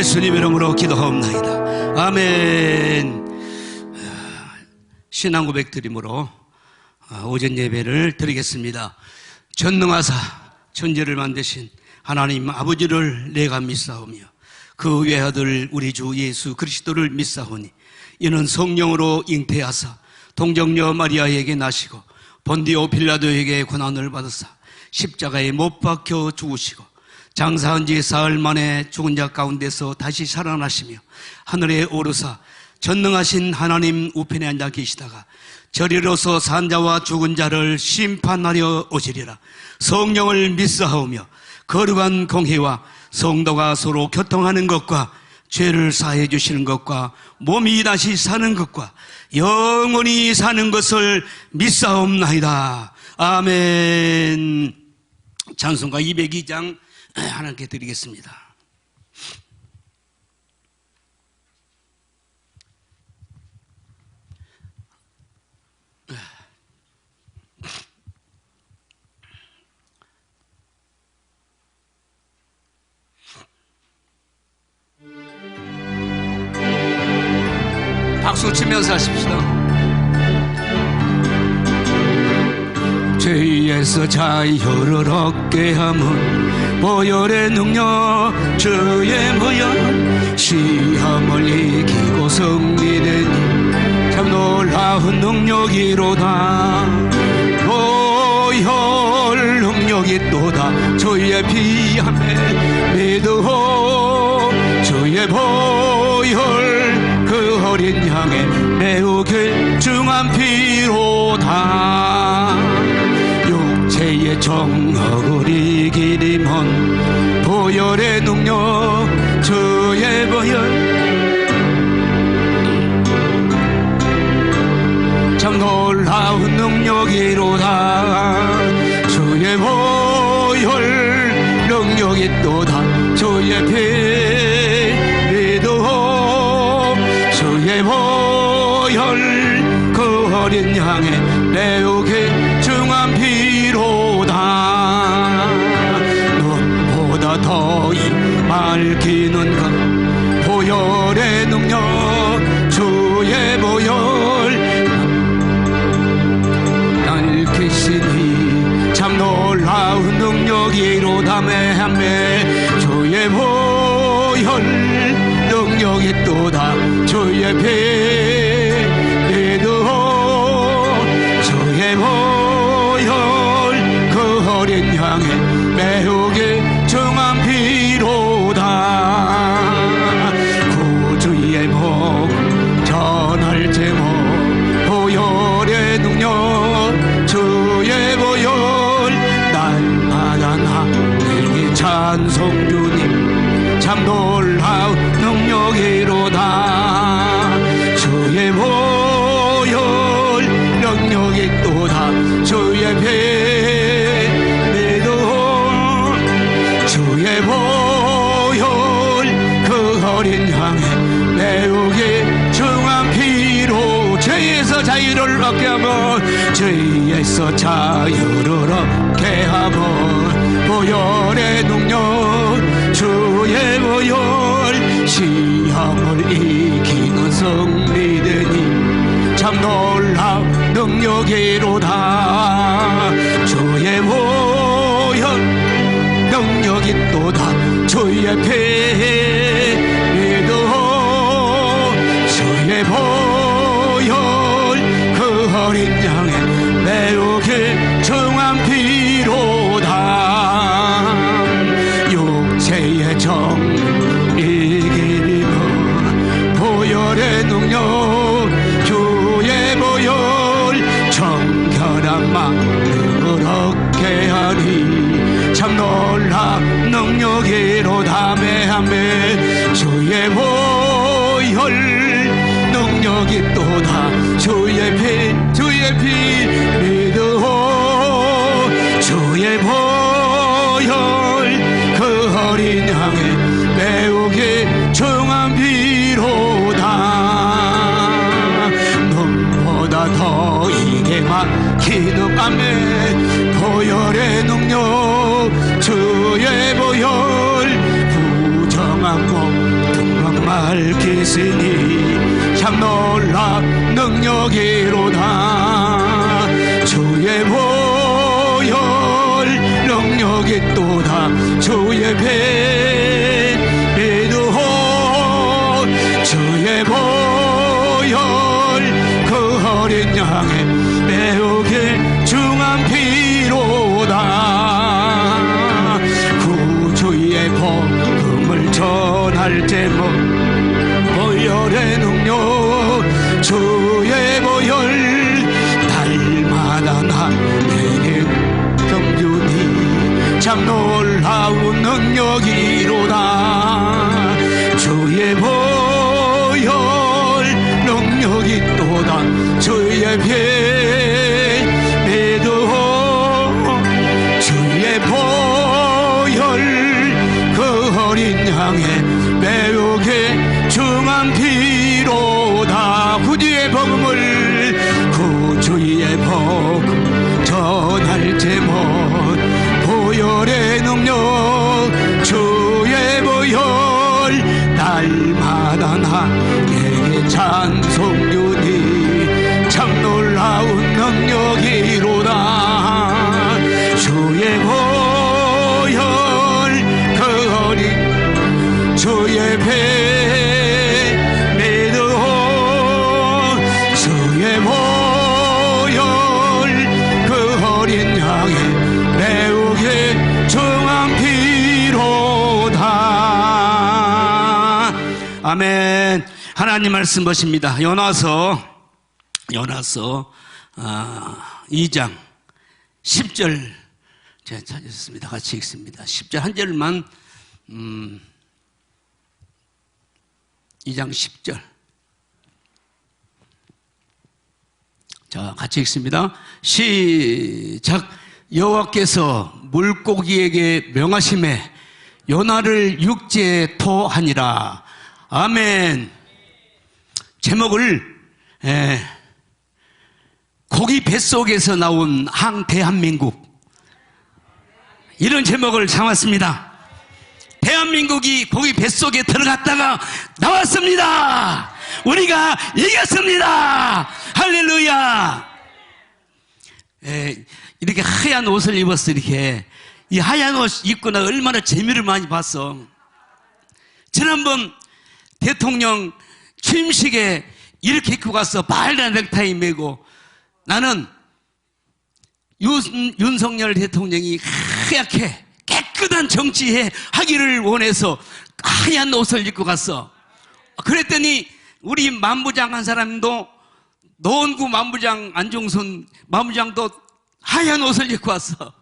예수님 이름으로 기도하옵나이다. 아멘. 신앙 고백 드림으로 오전 예배를 드리겠습니다. 전능하사 천지를 만드신 하나님 아버지를 내가 믿사오며 그 외아들 우리 주 예수 그리스도를 믿사오니 이는 성령으로 잉태하사 동정녀 마리아에게 나시고 본디오 빌라도에게 고난을 받으사 십자가에 못 박혀 죽으시고 장사한 지 사흘 만에 죽은 자 가운데서 다시 살아나시며 하늘에 오르사 전능하신 하나님 우편에 앉아 계시다가 저리로서 산 자와 죽은 자를 심판하려 오시리라. 성령을 믿사오며 거룩한 공회와 성도가 서로 교통하는 것과 죄를 사해 주시는 것과 몸이 다시 사는 것과 영원히 사는 것을 믿사옵나이다. 아멘. 찬송가 202장 하나님께 드리겠습니다. 박수 치면서 하십시다. 죄에서 자유를 얻게 함은 보혈의 능력 주의 보혈 시험을 이기고 승리되니 참 놀라운 능력이로다. 보혈 능력이 또다. 주의 피함에 믿으오. 주의 보혈 그 어린 양의 매우 귀중한 피로다. 육체의 정욕을 이기리면 보혈의 능력 주의 보혈 참 놀라운 능력이로다. 주의 보혈 능력이 또다. 주의 피 주의 보혈 그 어린 양의 매우 귀중한 피로다. 눈보다 더이 맑히는 것 보혈의 능력 주의 보혈 날키시니 참 놀라운 능력이로다. 매한매 주의 보혈 능력이 또다. 주의 피 믿으오. 주의 보혈 그 어린 양의 매우 귀중한 피로다. 구주의 복음 전할 제목 보혈의 능력 주의 보혈 날마다 나에게 찬송 주님 참 놀라운 능력이로다. 주의 보혈 능력이 또다. 주의 피 믿으오. 주의 보혈 그 어린 양의 매우 귀중한 피로 죄에서 자유를 얻게 하면 죄에서 자유를 얻게 하면 보혈의 능력 주의 보혈 시험을 이기는 승리되니 참 놀라운 능력이로다. 주의 보혈 능력이 또다. 주의 피 믿으오. 주의 보혈 그 어린 양의 매우 귀중한 피로다. 육체의 정 이기리면 보혈의 능력 주의 보혈 정결한 마음을 얻게 하니 참 놀라운 능력이로다. 매한매 주의 보혈 능력이 또다. 주의 피 믿으오. 주의 보혈 그 어린 양의 매우 귀중한 피로다. 눈보다 더 이게 막히는 밤에 보혈의 능력 주의 보혈 부정한 것 밝히시니 참 놀랍 능력이로다. 주의 보혈 능력이 또다. 주의 배 믿으오. 주의 보혈 그 어린 양의 매우 길중한 피로다. 구주의 복음을 전할 제목 보혈의 능력. 주의 보혈 날마다 나에게 경륜이 참 놀라운 능력이로다. 주의 보혈 능력이 또다. 주의 배 믿으오. 주의 보혈 그 어린 양의 매우 귀중한 피로다. 구주의 복음을 구주의 복음 전할 제목 보혈의 능력. 주의 보혈 날마다 나에게 찬송윤이 참 놀라운 능력이로다. 주의 보혈 그 어린 주의 배 믿으오. 주의 보혈 그 어린 양의 매우 귀중한 피로다. 아멘. 하나님 말씀 보십니다. 요나서 2장 10절 제가 찾았습니다. 같이 읽습니다. 10절 한 절만 2장 10절. 자, 같이 읽습니다. 시작. 여호와께서 물고기에게 명하심에 요나를 육지에 토하니라. 아멘. 제목을 고기 뱃속에서 나온 대한민국, 이런 제목을 삼았습니다. 대한민국이 고기 뱃속에 들어갔다가 나왔습니다. 우리가 이겼습니다. 할렐루야. 이렇게 하얀 옷을 입었어. 이렇게 이 하얀 옷 입고 나 얼마나 재미를 많이 봤어. 지난번 대통령 취임식에 이렇게 입고 갔어. 빨간 넥타이 메고. 나는 윤석열 대통령이 하얗게 깨끗한 정치에 하기를 원해서 하얀 옷을 입고 갔어. 그랬더니 우리 만부장 한 사람도, 노원구 만부장 안종순 만부장도 하얀 옷을 입고 왔어.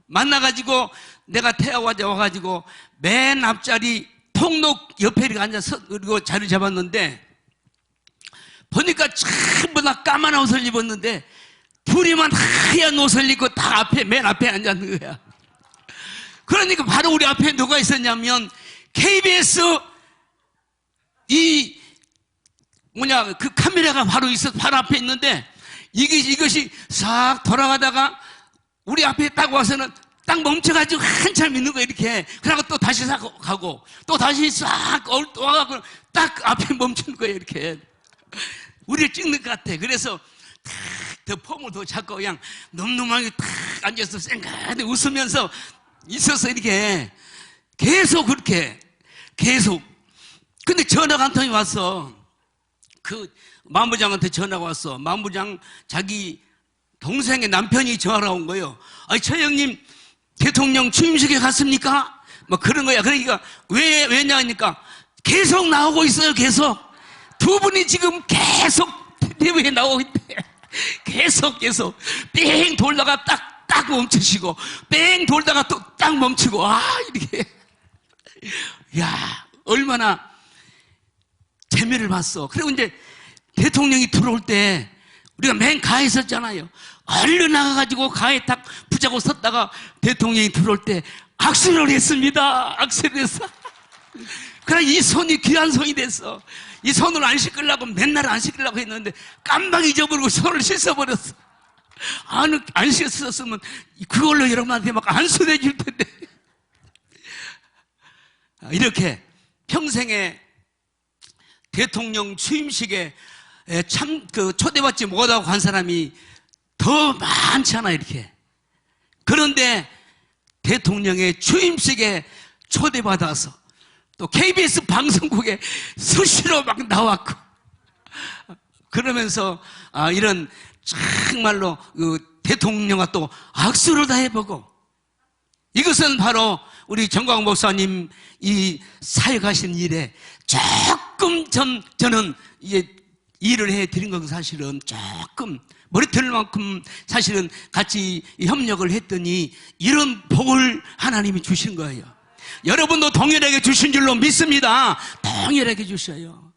만나가지고 내가 태워가지고 와가지고 맨 앞자리 통록 옆에 이렇게 앉아서 그리고 자리 잡았는데, 보니까 전부 다 까만 옷을 입었는데 둘이만 하얀 옷을 입고 다 앞에, 맨 앞에 앉았는 거야. 그러니까 바로 우리 앞에 누가 있었냐면 KBS 그 카메라가 바로 바로 앞에 있는데, 이것이 싹 돌아가다가 우리 앞에 딱 와서는 딱 멈춰가지고 한참 있는 거야, 이렇게. 그러고 또 다시 싹 가고, 또 다시 싹 또 와가지고 딱 앞에 멈추는 거야, 이렇게. 우리를 찍는 것 같아. 그래서 더 폼을 더 잡고 그냥 놈놈하게 탁 앉아서 쌩가하게 웃으면서 있어서 이렇게 계속 그렇게 계속. 근데 전화가 한 통이 왔어. 그 만부장한테 전화가 왔어. 만부장 자기 동생의 남편이 전화가 온 거예요. 아니, 처 형님 대통령 취임식에 갔습니까? 뭐 그런 거야. 그러니까 왜냐니까 계속 나오고 있어요. 계속 두 분이 지금 계속 TV에 나오고 있대. 계속 뺑 돌다가 딱 멈추시고, 뺑 돌다가 또 딱 멈추고. 이렇게. 야, 얼마나 재미를 봤어. 그리고 이제 대통령이 들어올 때 우리가 맨 가에 있었잖아요. 얼른 나가가지고 가에 딱 붙잡고 섰다가 대통령이 들어올 때 악수를 했습니다. 악수를 했어. 그래, 이 손이 귀한 손이 됐어. 이 손을 안 씻으려고 맨날 안 씻으려고 했는데 깜빡 잊어버리고 손을 씻어버렸어. 안 씻었으면 그걸로 여러분한테 막 안수해 줄 텐데. 이렇게 평생에 대통령 취임식에 참 초대받지 못하고 간 사람이 더 많잖아 이렇게. 그런데 대통령의 취임식에 초대받아서 또 KBS 방송국에 수시로 막 나왔고, 그러면서 이런 정말로 대통령과 또 악수를 다 해보고, 이것은 바로 우리 정광 목사님 이 사역하신 일에 조금 저는 이제 일을 해드린 건 사실은 조금 머리털 만큼 사실은 같이 협력을 했더니 이런 복을 하나님이 주신 거예요. 여러분도 동일하게 주신 줄로 믿습니다. 동일하게 주셔요.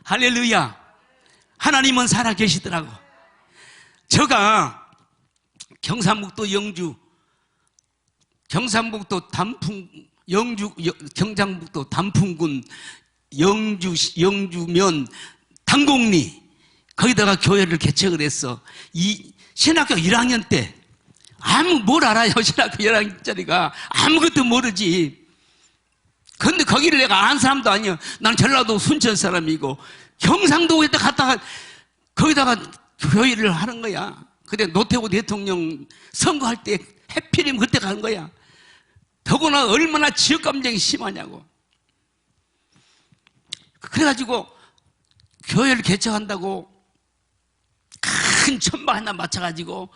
할렐루야. 하나님은 살아 계시더라고. 제가 경상북도 단풍군 영주면 당곡리 거기다가 교회를 개척을 했어. 이 신학교 1학년 때 뭘 알아요? 신학교 1학년짜리가 아무것도 모르지. 근데 거기를 내가 아는 사람도 아니야. 난 전라도 순천 사람이고 경상도에 갔다가 거기다가 교회를 하는 거야. 근데 노태우 대통령 선거할 때 해필이면 그때 가는 거야. 더구나 얼마나 지역 감정이 심하냐고. 그래가지고 교회를 개척한다고 큰 천막 하나 맞춰가지고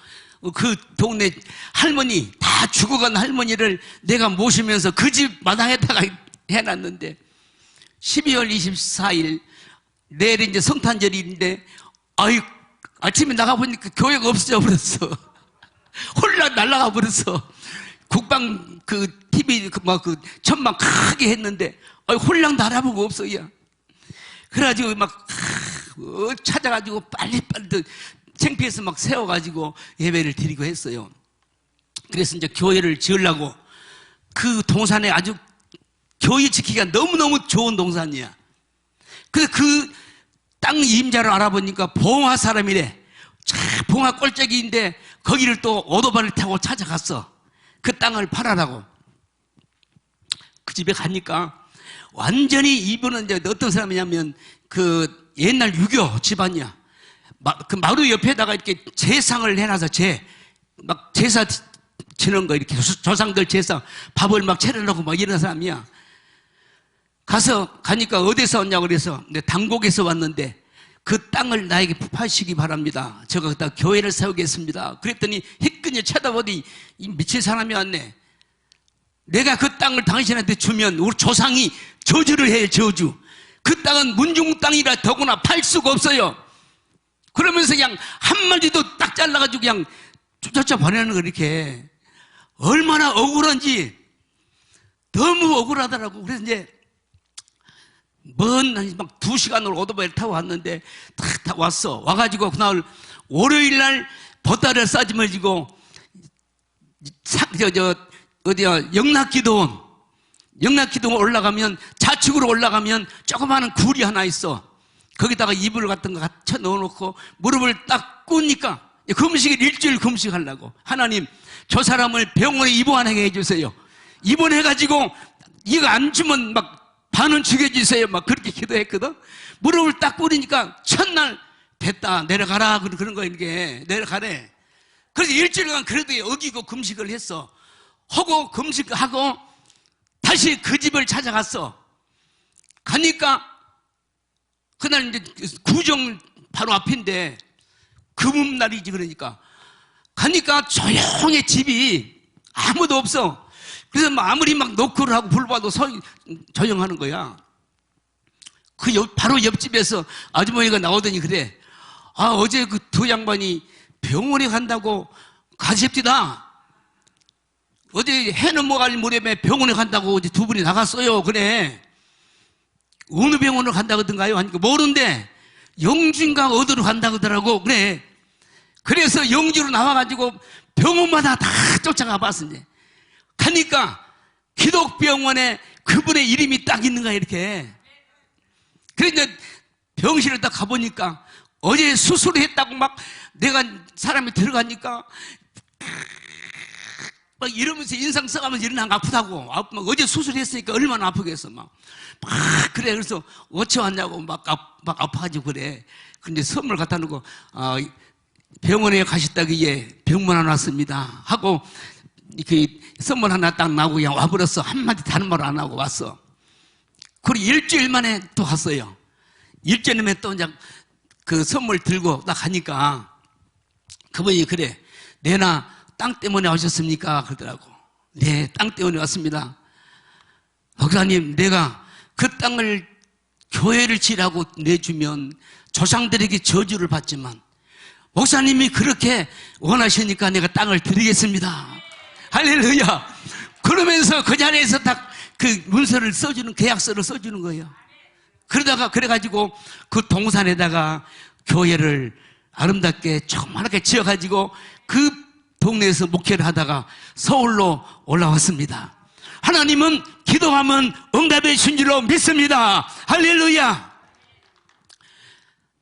그 동네 할머니, 다 죽어간 할머니를 내가 모시면서 그 집 마당에다가 해놨는데 12월 24일 내일 이제 성탄절인데 아침에 나가보니까 교회가 없어져 버렸어. 홀랑 날아가 버렸어. 국방 TV 천막 크게 했는데 홀랑 날아보고 없어. 야. 그래가지고 막 찾아가지고 빨리빨리 창피해서 막 세워가지고 예배를 드리고 했어요. 그래서 이제 교회를 지으려고 그 동산에 아주 교회 지키기가 너무너무 좋은 동산이야. 그래서 그 땅 임자를 알아보니까 봉화 사람이래. 봉화 꼴짝이인데 거기를 또 오토바이를 타고 찾아갔어. 그 땅을 팔아라고. 그 집에 가니까 완전히 이분은 이제 어떤 사람이냐면 그 옛날 유교 집안이야. 그 마루 옆에다가 이렇게 제상을 해놔서 막 제사 지는 거 이렇게 조상들 제사 밥을 막 차려놓고 막 이런 사람이야. 가니까 어디서 왔냐고 그래서 당곡에서 왔는데 그 땅을 나에게 파시기 바랍니다. 제가 그다 교회를 세우겠습니다. 그랬더니 희끈히 쳐다보더니 이 미친 사람이 왔네. 내가 그 땅을 당신한테 주면 우리 조상이 저주를 해. 저주. 그 땅은 문중 땅이라 더구나 팔 수가 없어요. 그러면서 그냥 한마디도 딱 잘라가지고 그냥 쫓아 보내는 거 이렇게. 얼마나 억울한지 너무 억울하더라고. 그래서 이제 막 2시간을 오토바이를 타고 왔는데 딱 왔어. 와가지고 그날 월요일날 보따리를 싸지머지고 어디야 영락기도원 올라가면 좌측으로 올라가면 조그마한 굴이 하나 있어. 거기다가 이불 같은 거 갖다 넣어놓고 무릎을 딱 꿇으니까 금식을 일주일 금식하려고. 하나님 저 사람을 병원에 입원하게 해주세요. 입원해가지고 이거 안 주면 막 반은 죽여주세요. 막 그렇게 기도했거든. 무릎을 딱 꿇으니까 첫날 됐다 내려가라 그런 거 이게 내려가래. 그래서 일주일간 그래도 어기고 금식을 했어. 하고 금식하고 다시 그 집을 찾아갔어. 가니까 그날 이제 구정 바로 앞인데 금음날이지. 그러니까 가니까 조용해. 집이 아무도 없어. 그래서 아무리 막 노크를 하고 불러봐도 조용하는 거야. 바로 옆집에서 아주머니가 나오더니 그래. 어제 그 두 양반이 병원에 간다고 가십시다. 어제 해는 뭐갈 무렵에 병원에 간다고 어제 두 분이 나갔어요. 그래. 어느 병원을 간다고 하던가요? 하니까 모르는데 영주인가 어디로 간다고 하더라고. 그래. 그래서 영주로 나와가지고 병원마다 다 쫓아가 봤는데 가니까 기독병원에 그분의 이름이 딱 있는 거야 이렇게. 그래서 병실에 딱 가보니까 어제 수술을 했다고 막 내가 사람이 들어가니까 막 이러면서 인상 써가면서 일어나면 아프다고. 막 어제 수술했으니까 얼마나 아프겠어. 막 그래. 그래서 어찌 왔냐고 막 아파가지고 그래. 근데 선물 갖다 놓고, 병원에 가셨다기에 병문 하나 왔습니다. 하고, 그 선물 하나 딱 나오고 그냥 와버렸어. 한마디 다른 말 안 하고 왔어. 그리고 일주일 만에 또 왔어요. 일주일 만에 또 이제 그 선물 들고 딱 가니까 그분이 그래. 내나 땅 때문에 오셨습니까? 그러더라고. 네, 땅 때문에 왔습니다. 목사님, 내가 그 땅을 교회를 지라고 내주면 조상들에게 저주를 받지만 목사님이 그렇게 원하시니까 내가 땅을 드리겠습니다. 할렐루야. 그러면서 그 자리에서 딱 그 문서를 써주는, 계약서를 써주는 거예요. 그러다가, 그래가지고 그 동산에다가 교회를 아름답게 조그맣게 지어가지고 그 동네에서 목회를 하다가 서울로 올라왔습니다. 하나님은 기도하면 응답해 주신 줄로 믿습니다. 할렐루야.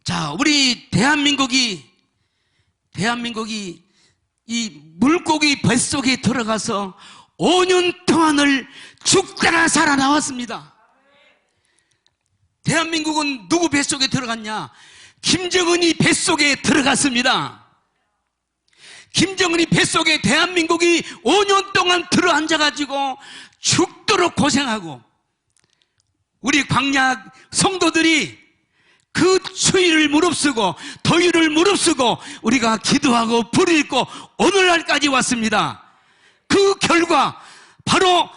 자, 우리 대한민국이 이 물고기 뱃속에 들어가서 5년 동안을 죽다가 살아나왔습니다. 대한민국은 누구 뱃속에 들어갔냐? 김정은이 뱃속에 들어갔습니다. 김정은이 뱃속에 대한민국이 5년 동안 들어앉아가지고 죽도록 고생하고 우리 광야 성도들이 그 추위를 무릅쓰고 더위를 무릅쓰고 우리가 기도하고 불을 읽고 오늘날까지 왔습니다. 그 결과 바로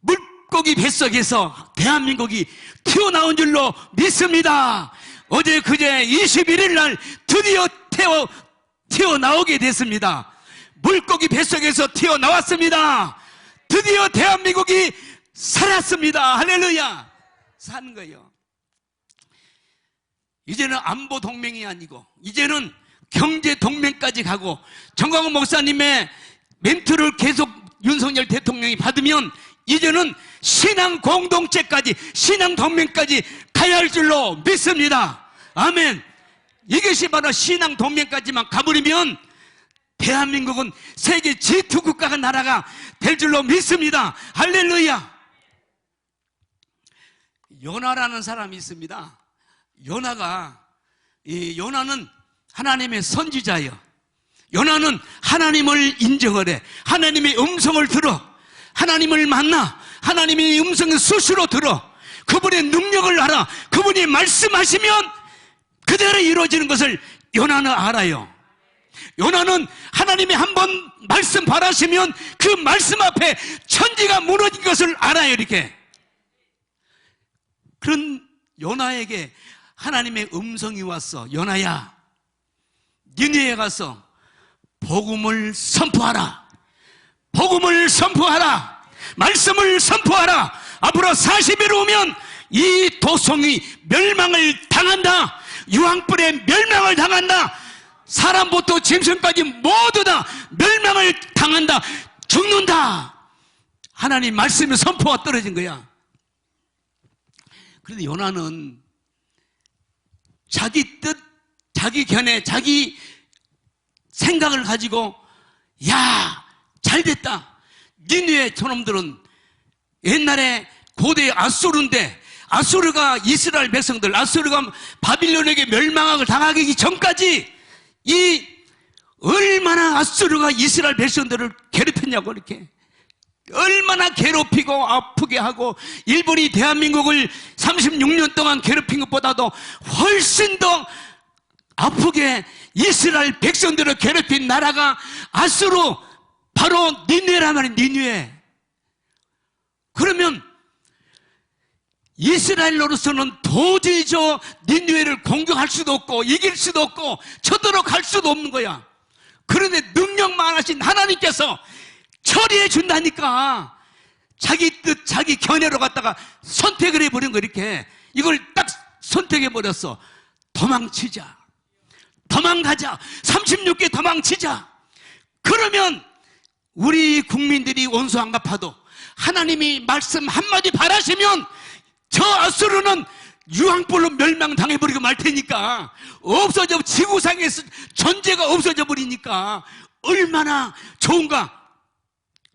물고기 뱃속에서 대한민국이 튀어나온 줄로 믿습니다. 어제 그제 21일 날 드디어 튀어나오게 됐습니다. 물고기 뱃속에서 튀어나왔습니다. 드디어 대한민국이 살았습니다. 할렐루야. 사는 거예요. 이제는 안보 동맹이 아니고 이제는 경제 동맹까지 가고 정광훈 목사님의 멘트를 계속 윤석열 대통령이 받으면 이제는 신앙 공동체까지 신앙 동맹까지 가야 할 줄로 믿습니다. 아멘. 이것이 바로 신앙 동맹까지만 가버리면 대한민국은 세계 G2 국가가 나라가 될 줄로 믿습니다. 할렐루야. 요나라는 사람이 있습니다. 요나는 하나님의 선지자예요. 요나는 하나님을 인정을 해. 하나님의 음성을 들어. 하나님을 만나. 하나님의 음성을 수시로 들어. 그분의 능력을 알아. 그분이 말씀하시면 그대로 이루어지는 것을 요나는 알아요. 요나는 하나님이 한번 말씀 바라시면 그 말씀 앞에 천지가 무너진 것을 알아요. 이렇게. 그런 요나에게 하나님의 음성이 왔어. 요나야, 니네에 가서 복음을 선포하라. 복음을 선포하라. 말씀을 선포하라. 앞으로 40일 오면 이 도성이 멸망을 당한다. 유황불에 멸망을 당한다. 사람부터 짐승까지 모두 다 멸망을 당한다. 죽는다. 하나님 말씀의 선포가 떨어진 거야. 그런데 요나는 자기 뜻, 자기 견해, 자기 생각을 가지고 야, 잘됐다. 니느웨 저놈들은 옛날에 고대 아수르인데 아수르가 이스라엘 백성들, 아수르가 바빌론에게 멸망을 당하기 전까지 이 얼마나 아수르가 이스라엘 백성들을 괴롭혔냐고. 이렇게 얼마나 괴롭히고 아프게 하고 일본이 대한민국을 36년 동안 괴롭힌 것보다도 훨씬 더 아프게 이스라엘 백성들을 괴롭힌 나라가 아수르, 바로 니느웨란 말이에요. 니느웨. 그러면 이스라엘로서는 도저히 저 니느웨를 공격할 수도 없고 이길 수도 없고 쳐들어 갈 수도 없는 거야. 그런데 능력만 하신 하나님께서 처리해 준다니까 자기 뜻, 자기 견해로 갖다가 선택을 해버린 거. 이렇게 이걸 딱 선택해 버렸어. 도망치자, 도망가자, 36개 도망치자. 그러면 우리 국민들이 원수 안 갚아도 하나님이 말씀 한마디 바라시면 저 아수르는 유황불로 멸망당해버리고 말 테니까, 없어져, 지구상에서 존재가 없어져 버리니까 얼마나 좋은가.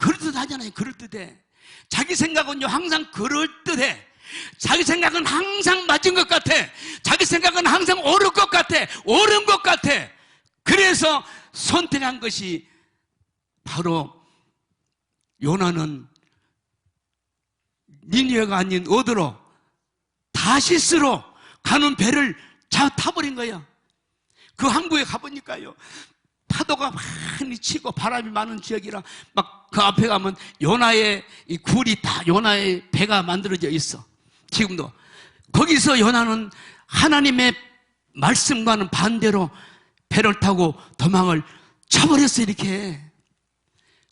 그럴듯하잖아요. 그럴듯해. 자기 생각은요 항상 그럴듯해. 자기 생각은 항상 맞은 것 같아. 자기 생각은 항상 옳은 것 같아. 옳은 것 같아. 그래서 선택한 것이 바로 요나는 니느웨가 아닌 어디로? 다시스로 가는 배를 타버린 거야. 그 항구에 가보니까요 파도가 많이 치고 바람이 많은 지역이라 막 그 앞에 가면 요나의 이 굴이 다 요나의 배가 만들어져 있어. 지금도 거기서 요나는 하나님의 말씀과는 반대로 배를 타고 도망을 쳐버렸어. 이렇게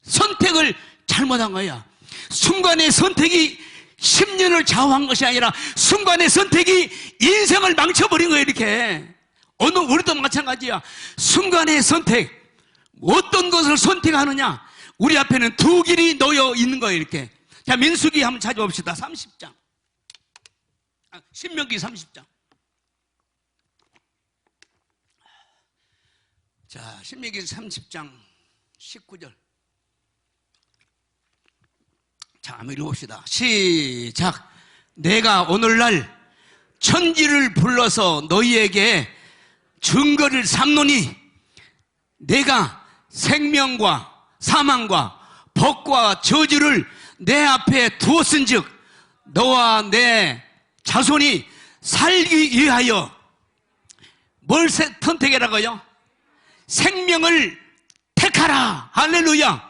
선택을 잘못한 거야. 순간의 선택이 10년을 좌우한 것이 아니라 순간의 선택이 인생을 망쳐버린 거예요. 이렇게 오늘 우리도 마찬가지야. 순간의 선택, 어떤 것을 선택하느냐. 우리 앞에는 두 길이 놓여 있는 거예요. 이렇게. 자, 민수기 한번 찾아봅시다. 30장. 신명기 30장. 자, 신명기 30장 19절. 자, 한번 읽어봅시다. 시작. 내가 오늘날 천지를 불러서 너희에게 증거를 삼노니 내가 생명과 사망과 복과 저주를 내 앞에 두었은즉 너와 내 자손이 살기 위하여 뭘 선택해라고요? 생명을 택하라. 할렐루야.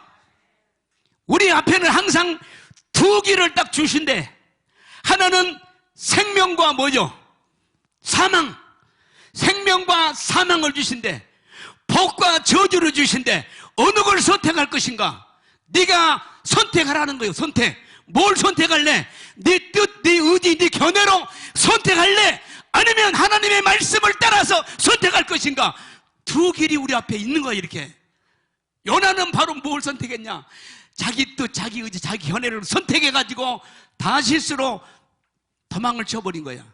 우리 앞에는 항상 두 길을 딱 주신대. 하나는 생명과 뭐죠? 사망. 생명과 사망을 주신대. 복과 저주를 주신대. 어느 걸 선택할 것인가? 네가 선택하라는 거예요. 선택. 뭘 선택할래? 네 뜻, 네 의지, 네 견해로 선택할래? 아니면 하나님의 말씀을 따라서 선택할 것인가? 두 길이 우리 앞에 있는 거예요. 이렇게. 요나는 바로 뭘 선택했냐? 자기 뜻, 자기 의지, 자기 견해를 선택해가지고 다시스로 도망을 쳐버린 거야.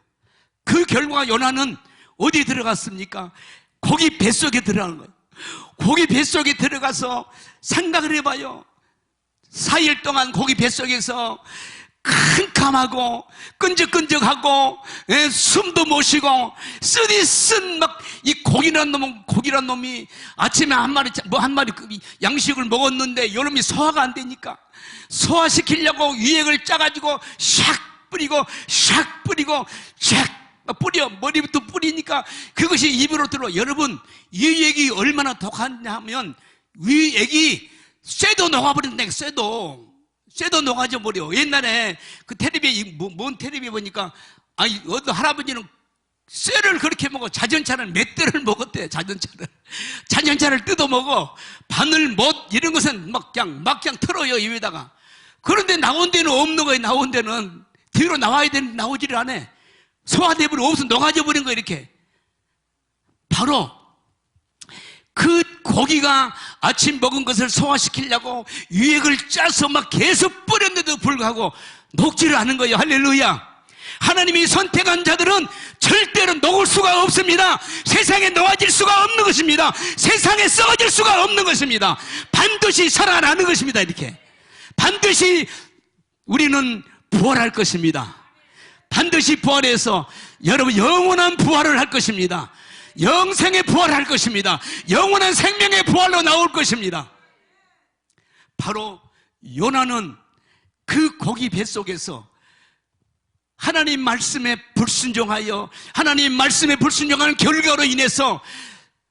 그 결과 요나는 어디 들어갔습니까? 고기 뱃속에 들어가는 거예요. 고기 뱃속에 들어가서 생각을 해봐요. 4일 동안 고기 뱃속에서 캄캄하고 끈적끈적하고 숨도 못 쉬고 쓰디쓴 막 이 고기란 놈이 아침에 한 마리 양식을 먹었는데 이놈이 소화가 안 되니까 소화시키려고 유액을 짜가지고 샥 뿌리고 샥 뿌리고 샥 뿌려. 머리부터 뿌리니까 그것이 입으로 들어. 여러분, 유액이 얼마나 독하냐 하면 유액이 쇠도 녹아버린다. 쇠도 녹아져 버려. 옛날에 그 텔레비에 뭔 텔레비에 보니까 어떤 할아버지는 쇠를 그렇게 먹어. 자전차를 몇 대를 먹었대. 자전차를 뜯어 먹어. 바늘 못 이런 것은 막 그냥 털어요 입에다가. 그런데 나온 데는 없는 거예요. 나온 데는 뒤로 나와야 되는데 나오지를 않아. 소화돼버리고 없어. 녹아져 버린 거예요. 이렇게. 바로 그 고기가 아침 먹은 것을 소화시키려고 유액을 짜서 막 계속 뿌렸는데도 불구하고 녹지를 않은 거예요. 할렐루야. 하나님이 선택한 자들은 절대로 녹을 수가 없습니다. 세상에 놓아질 수가 없는 것입니다. 세상에 썩어질 수가 없는 것입니다. 반드시 살아나는 것입니다. 이렇게. 반드시 우리는 부활할 것입니다. 반드시 부활해서 여러분 영원한 부활을 할 것입니다. 영생의 부활을 할 것입니다. 영원한 생명의 부활로 나올 것입니다. 바로 요나는 그 고기 뱃속에서 하나님 말씀에 불순종하여 하나님 말씀에 불순종하는 결과로 인해서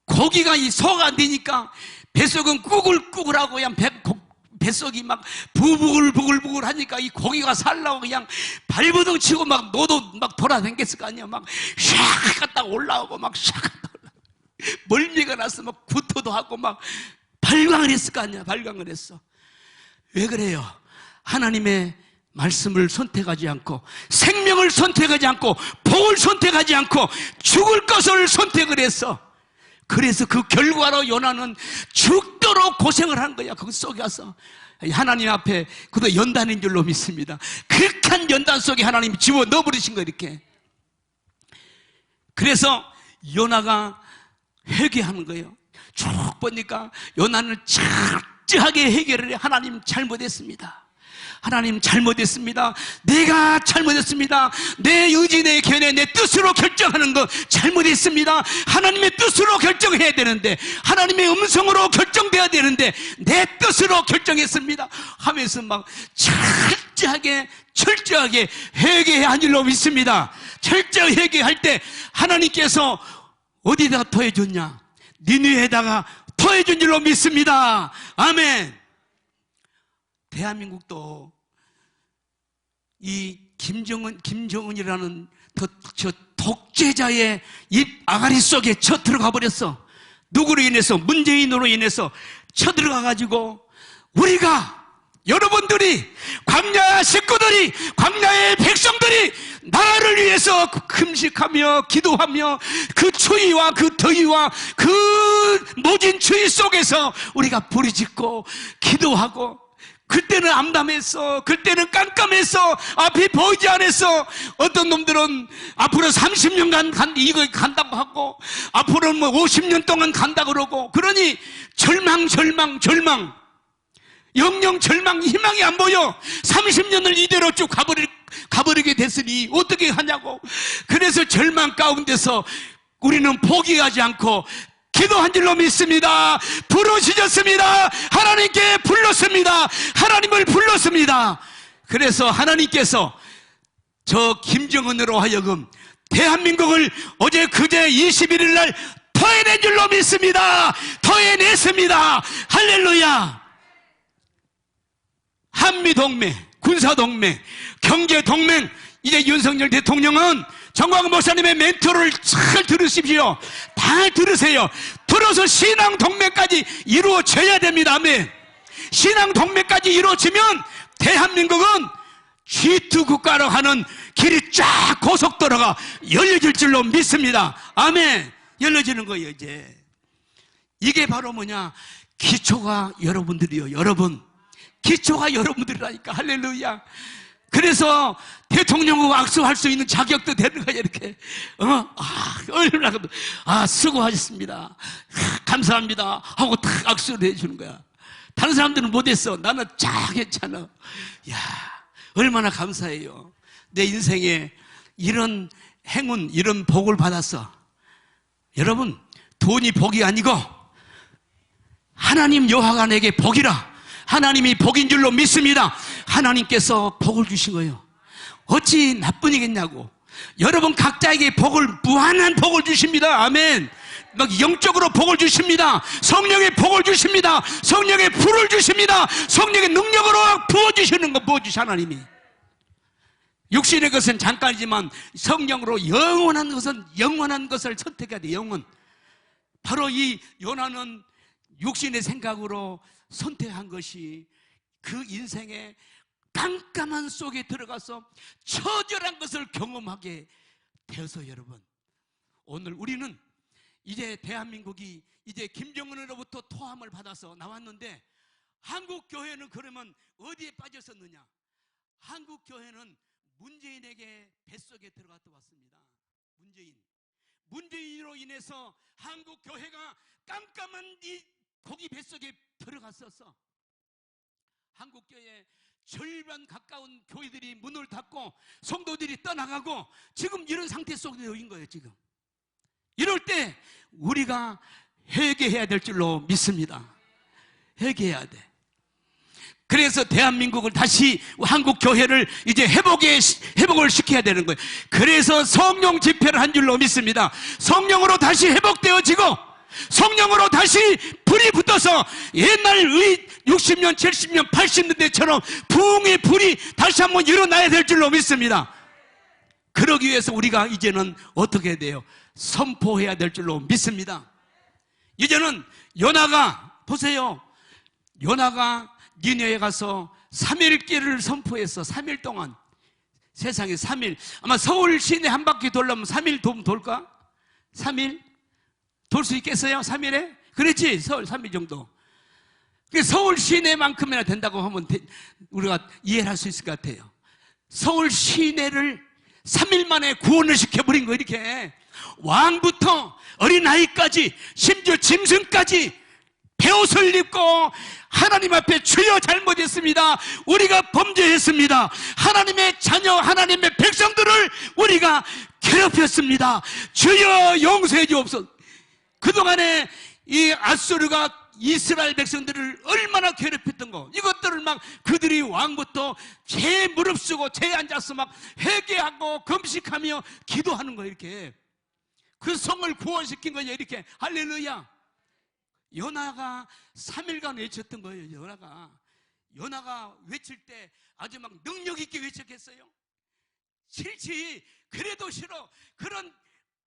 고기가 소화가 안 되니까 뱃속은 꾸글꾸글하고 그냥 뱃속이 막 부글부글 하니까 이 고기가 살라고 그냥 발버둥 치고 막 노도 막 돌아다녔을 거 아니야. 막 샥 갔다 올라오고 막 샥 갔다 올라오고 멀미가 나서 막 구토도 하고 막 발광을 했을 거 아니야. 발광을 했어. 왜 그래요? 하나님의 말씀을 선택하지 않고 생명을 선택하지 않고 복을 선택하지 않고 죽을 것을 선택을 했어. 그래서 그 결과로 요나는 죽도록 고생을 한 거야. 거기 속에 가서 하나님 앞에 그도 연단인 줄로 믿습니다. 극한 연단 속에 하나님이 집어 넣어버리신 거야. 이렇게. 그래서 요나가 회개하는 거예요. 쭉 보니까 요나는 철저하게 해결을 해. 하나님 잘못했습니다. 하나님 잘못했습니다. 내가 잘못했습니다. 내 의지, 내 견해, 내 뜻으로 결정하는 거 잘못했습니다. 하나님의 뜻으로 결정해야 되는데, 하나님의 음성으로 결정돼야 되는데 내 뜻으로 결정했습니다 하면서 막 철저하게 회개해야 할 줄로 믿습니다. 철저히 회개할 때 하나님께서 어디다 토해줬냐? 니느웨에다가 토해준 줄로 믿습니다. 아멘. 대한민국도 이 김정은이라는 저 독재자의 입 아가리 속에 쳐 들어가 버렸어. 누구로 인해서? 문재인으로 인해서 쳐 들어가 가지고 우리가, 여러분들이, 광야 식구들이, 광야의 백성들이 나라를 위해서 금식하며 기도하며 그 추위와 그 더위와 그 모진 추위 속에서 우리가 부르짖고 기도하고, 그때는 암담했어. 그때는 깜깜했어. 앞이 보이지 않았어. 어떤 놈들은 앞으로 30년간 이거 간다고 하고, 앞으로는 뭐 50년 동안 간다 그러고, 그러니 절망. 영영 절망, 희망이 안 보여. 30년을 이대로 쭉 가버리게 됐으니 어떻게 하냐고. 그래서 절망 가운데서 우리는 포기하지 않고 기도한 줄로 믿습니다. 부르짖었습니다. 하나님께 불렀습니다. 하나님을 불렀습니다. 그래서 하나님께서 저 김정은으로 하여금 대한민국을 어제 그제 21일 날 토해낸 줄로 믿습니다. 토해냈습니다. 할렐루야. 한미동맹, 군사동맹, 경제동맹, 이제 윤석열 대통령은 정광훈 목사님의 멘토를 잘 들으십시오. 다 들으세요. 들어서 신앙동맹까지 이루어져야 됩니다. 아멘. 신앙동맹까지 이루어지면 대한민국은 G2 국가로 가는 길이 쫙 고속도로가 열려질 줄로 믿습니다. 아멘. 열려지는 거예요. 이제 이게 바로 뭐냐? 기초가 여러분들이요. 여러분, 기초가 여러분들이라니까. 할렐루야. 그래서 대통령하고 악수할 수 있는 자격도 되는 거야. 이렇게 얼마나 수고하셨습니다, 감사합니다 하고 탁 악수를 해주는 거야. 다른 사람들은 못했어. 나는 쫙 했잖아. 야, 얼마나 감사해요. 내 인생에 이런 행운, 이런 복을 받았어. 여러분, 돈이 복이 아니고 하나님 여호와가 내게 복이라. 하나님이 복인 줄로 믿습니다. 하나님께서 복을 주신 거예요. 어찌 나뿐이겠냐고. 여러분 각자에게 복을, 무한한 복을 주십니다. 아멘. 막 영적으로 복을 주십니다. 성령의 복을 주십니다. 성령의 불을 주십니다. 성령의 능력으로 부어주시는 거, 부어주시 하나님이. 육신의 것은 잠깐이지만 성령으로 영원한 것을 선택해야 돼. 영원. 바로 이 요나는 육신의 생각으로 선택한 것이 그 인생의 깜깜한 속에 들어가서 처절한 것을 경험하게 되어서, 여러분, 오늘 우리는 이제 대한민국이 이제 김정은으로부터 토함을 받아서 나왔는데, 한국교회는 그러면 어디에 빠졌었느냐? 한국교회는 문재인에게 뱃속에 들어갔다 왔습니다. 문재인으로 인해서 한국교회가 깜깜한 이 고기 뱃속에 들어갔었어. 한국교회 절반 가까운 교회들이 문을 닫고 성도들이 떠나가고 지금 이런 상태 속에 놓인 거예요. 지금 이럴 때 우리가 회개해야 될 줄로 믿습니다. 회개해야 돼. 그래서 대한민국을 다시, 한국교회를 이제 회복을 시켜야 되는 거예요. 그래서 성령 집회를 한 줄로 믿습니다. 성령으로 다시 회복되어지고 성령으로 다시 불이 붙어서 옛날 60년, 70년, 80년대처럼 부흥의 불이 다시 한번 일어나야 될 줄로 믿습니다. 그러기 위해서 우리가 이제는 어떻게 해야 돼요? 선포해야 될 줄로 믿습니다. 이제는 요나가, 보세요, 요나가 니느웨에 가서 3일길을 선포했어. 3일 동안. 세상에 3일. 아마 서울 시내 한 바퀴 돌려면 3일 돌까? 3일? 돌 수 있겠어요? 3일에? 그렇지, 서울 3일 정도. 서울 시내만큼이나 된다고 하면 우리가 이해를 할 수 있을 것 같아요. 서울 시내를 3일 만에 구원을 시켜버린 거, 이렇게. 왕부터 어린아이까지, 심지어 짐승까지 베옷을 입고 하나님 앞에 주여 잘못했습니다. 우리가 범죄했습니다. 하나님의 자녀, 하나님의 백성들을 우리가 괴롭혔습니다. 주여 용서해 주옵소서. 그동안에 이 아수르가 이스라엘 백성들을 얼마나 괴롭혔던 거, 이것들을 막 그들이 왕부터 죄 무릅쓰고 죄 앉아서 막 회개하고 금식하며 기도하는 거예요. 이렇게 그 성을 구원시킨 거예요. 이렇게 할렐루야. 요나가 3일간 외쳤던 거예요. 요나가 외칠 때 아주 막 능력 있게 외쳤겠어요? 싫지. 그래도 싫어. 그런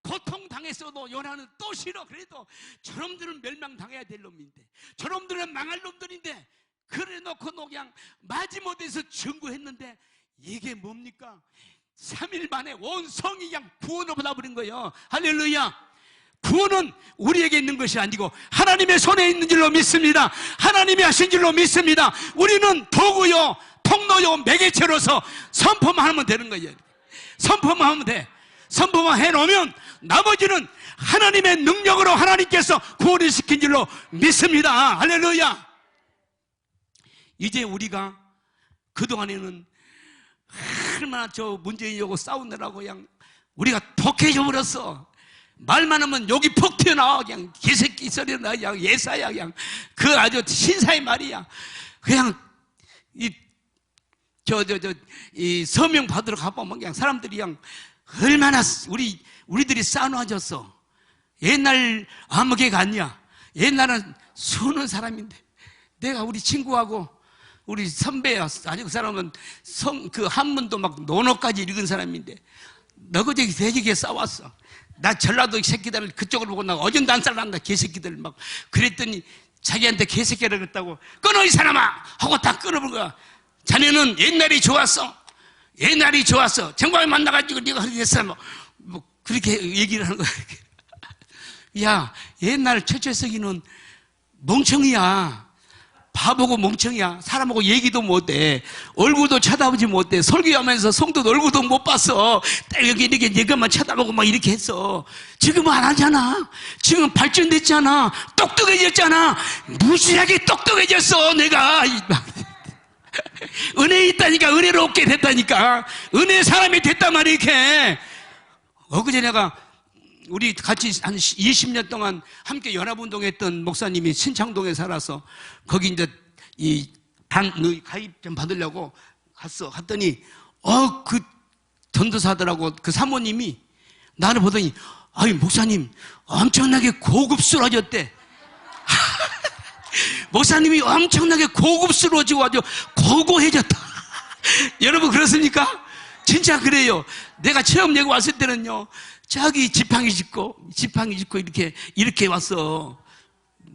고통당했어도 요나는 또 싫어. 그래도 저놈들은 멸망당해야 될 놈인데, 저놈들은 망할 놈들인데, 그래 놓고 그냥 마지못해서 증거했는데 이게 뭡니까? 3일 만에 온 성이 그냥 구원을 받아버린 거예요. 할렐루야. 구원은 우리에게 있는 것이 아니고 하나님의 손에 있는 줄로 믿습니다. 하나님이 하신 줄로 믿습니다. 우리는 도구요, 통로요, 매개체로서 선포만 하면 되는 거예요. 선포만 하면 돼. 선포만 해놓으면 나머지는 하나님의 능력으로 하나님께서 구원을 시킨 줄로 믿습니다. 할렐루야. 이제 우리가 그동안에는 얼마나 저 문재인하고 싸우느라고 그냥 우리가 독해져 버렸어. 말만 하면 욕이 퍽 튀어나와. 그냥 개새끼 소리가 나. 그냥 예사야. 그냥 그 아주 신사의 말이야. 그냥 이 서명 받으러 가보면 그냥 사람들이 그냥 얼마나 우리들이 싸놓아졌어. 옛날 아무개가 아니야. 옛날은 수는 사람인데, 내가 우리 친구하고 우리 선배야. 아주 그 사람은 그 한문도 막 논어까지 읽은 사람인데 너그저기 돼지게 싸웠어. 나 전라도 새끼들을 그쪽으로 보고 나 어전도 안 살란다. 개새끼들 막 그랬더니 자기한테 개새끼를 그랬다고. 끊어 이 사람아 하고 다 끊어본 거야. 자네는 옛날이 좋았어. 옛날이 좋았어. 정말 만나가지고 네가 그렇게 했어. 뭐 그렇게 얘기를 하는 거야. 야, 옛날 최철석이는 멍청이야. 바보고 멍청이야. 사람하고 얘기도 못해. 얼굴도 쳐다보지 못해. 설교하면서 성도 얼굴도 못 봤어. 딱 여기 이렇게 네가만 쳐다보고 막 이렇게 했어. 지금은 안 하잖아. 지금 발전됐잖아. 똑똑해졌잖아. 무지하게 똑똑해졌어. 내가 은혜 있다니까. 은혜로 얻게 됐다니까. 은혜 사람이 됐단 말이야. 이렇게 엊그제 내가 우리 같이 한 20년 동안 함께 연합운동했던 목사님이 신창동에 살아서 거기 이제 가입 좀 받으려고 갔더니 그 전도사들하고 그 사모님이 나를 보더니 아이 목사님 엄청나게 고급스러워졌대. 목사님이 엄청나게 고급스러워지고 아주 고고해졌다. 여러분 그렇습니까? 진짜 그래요. 내가 체험 예고 왔을 때는요, 저기 지팡이 짚고 이렇게 왔어.